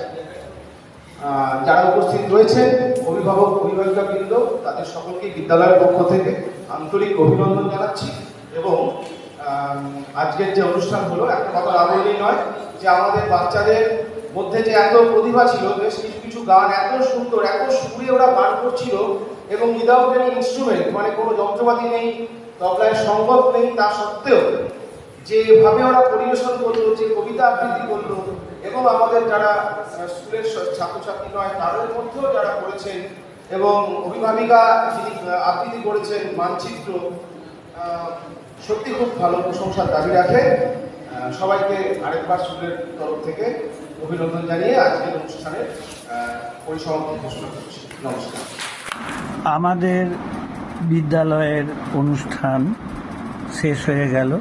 যারা উপস্থিত রয়েছেন, অভিভাবক অভিভাবিকা বৃন্দ, তাদের সকলকে বিদ্যালয়ের পক্ষ থেকে আন্তরিক অভিনন্দন জানাচ্ছি। এবং আজকের যে অনুষ্ঠান হলো, একটা কথা না বললেই নয় যে আমাদের বাচ্চাদের মধ্যে যে এত প্রতিভা ছিল, বেশ কিছু কিছু গান এত সুন্দর, এত সুরে ওরা গান করছিল, এবং উইদাউট এনি ইনস্ট্রুমেন্ট, মানে কোনো যন্ত্রপাতি নেই, তবলায় সঙ্গত নেই, তা সত্ত্বেও যেভাবে ওরা পরিবেশন করলো, যে কবিতা আবৃত্তি করলো, এবং আমাদের যারা স্কুলের ছাত্রছাত্রী নয় তাদের মধ্যেও যারা করেছেন, এবং অভিভাবিকা যিনি আবৃত্তি করেছেন মানচিত্র, সত্যি খুব ভালো, প্রশংসার দাবি রাখে। সবাইকে আরেকবার স্কুলের তরফ থেকে অভিনন্দন জানিয়ে আজকের অনুষ্ঠানের পরিসমাপ্তি ঘোষণা করছি। নমস্কার। আমাদের বিদ্যালয়ের অনুষ্ঠান শেষ হয়ে গেল।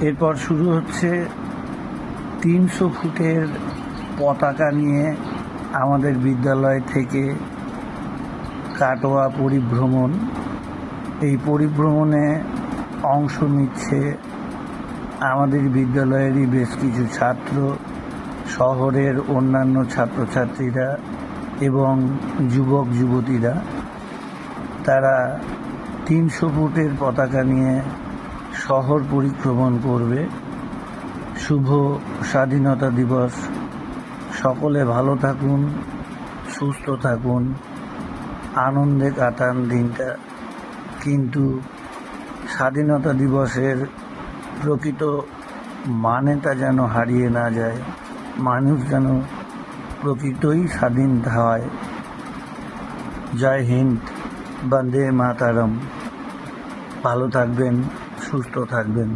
এরপর শুরু হচ্ছে 300 ফুটের পতাকা নিয়ে আমাদের বিদ্যালয় থেকে কাটোয়া পরিভ্রমণ। এই পরিভ্রমণে অংশ নিচ্ছে আমাদের বিদ্যালয়েরই বেশ কিছু ছাত্র, শহরের অন্যান্য ছাত্রছাত্রীরা এবং যুবক যুবতীরা। তারা 300 ফুটের পতাকা নিয়ে শহর পরিক্রমণ করবে। শুভ স্বাধীনতা দিবস। সকলে ভালো থাকুন, সুস্থ থাকুন, আনন্দে কাটান দিনটা। কিন্তু স্বাধীনতা দিবসের প্রকৃত মানেটা যেন হারিয়ে না যায়, মানুষ যেন প্রকৃতই স্বাধীন হয়। জয় হিন্দ, বন্দে মাতরম। ভালো থাকবেন, সুস্থ থাকবেন।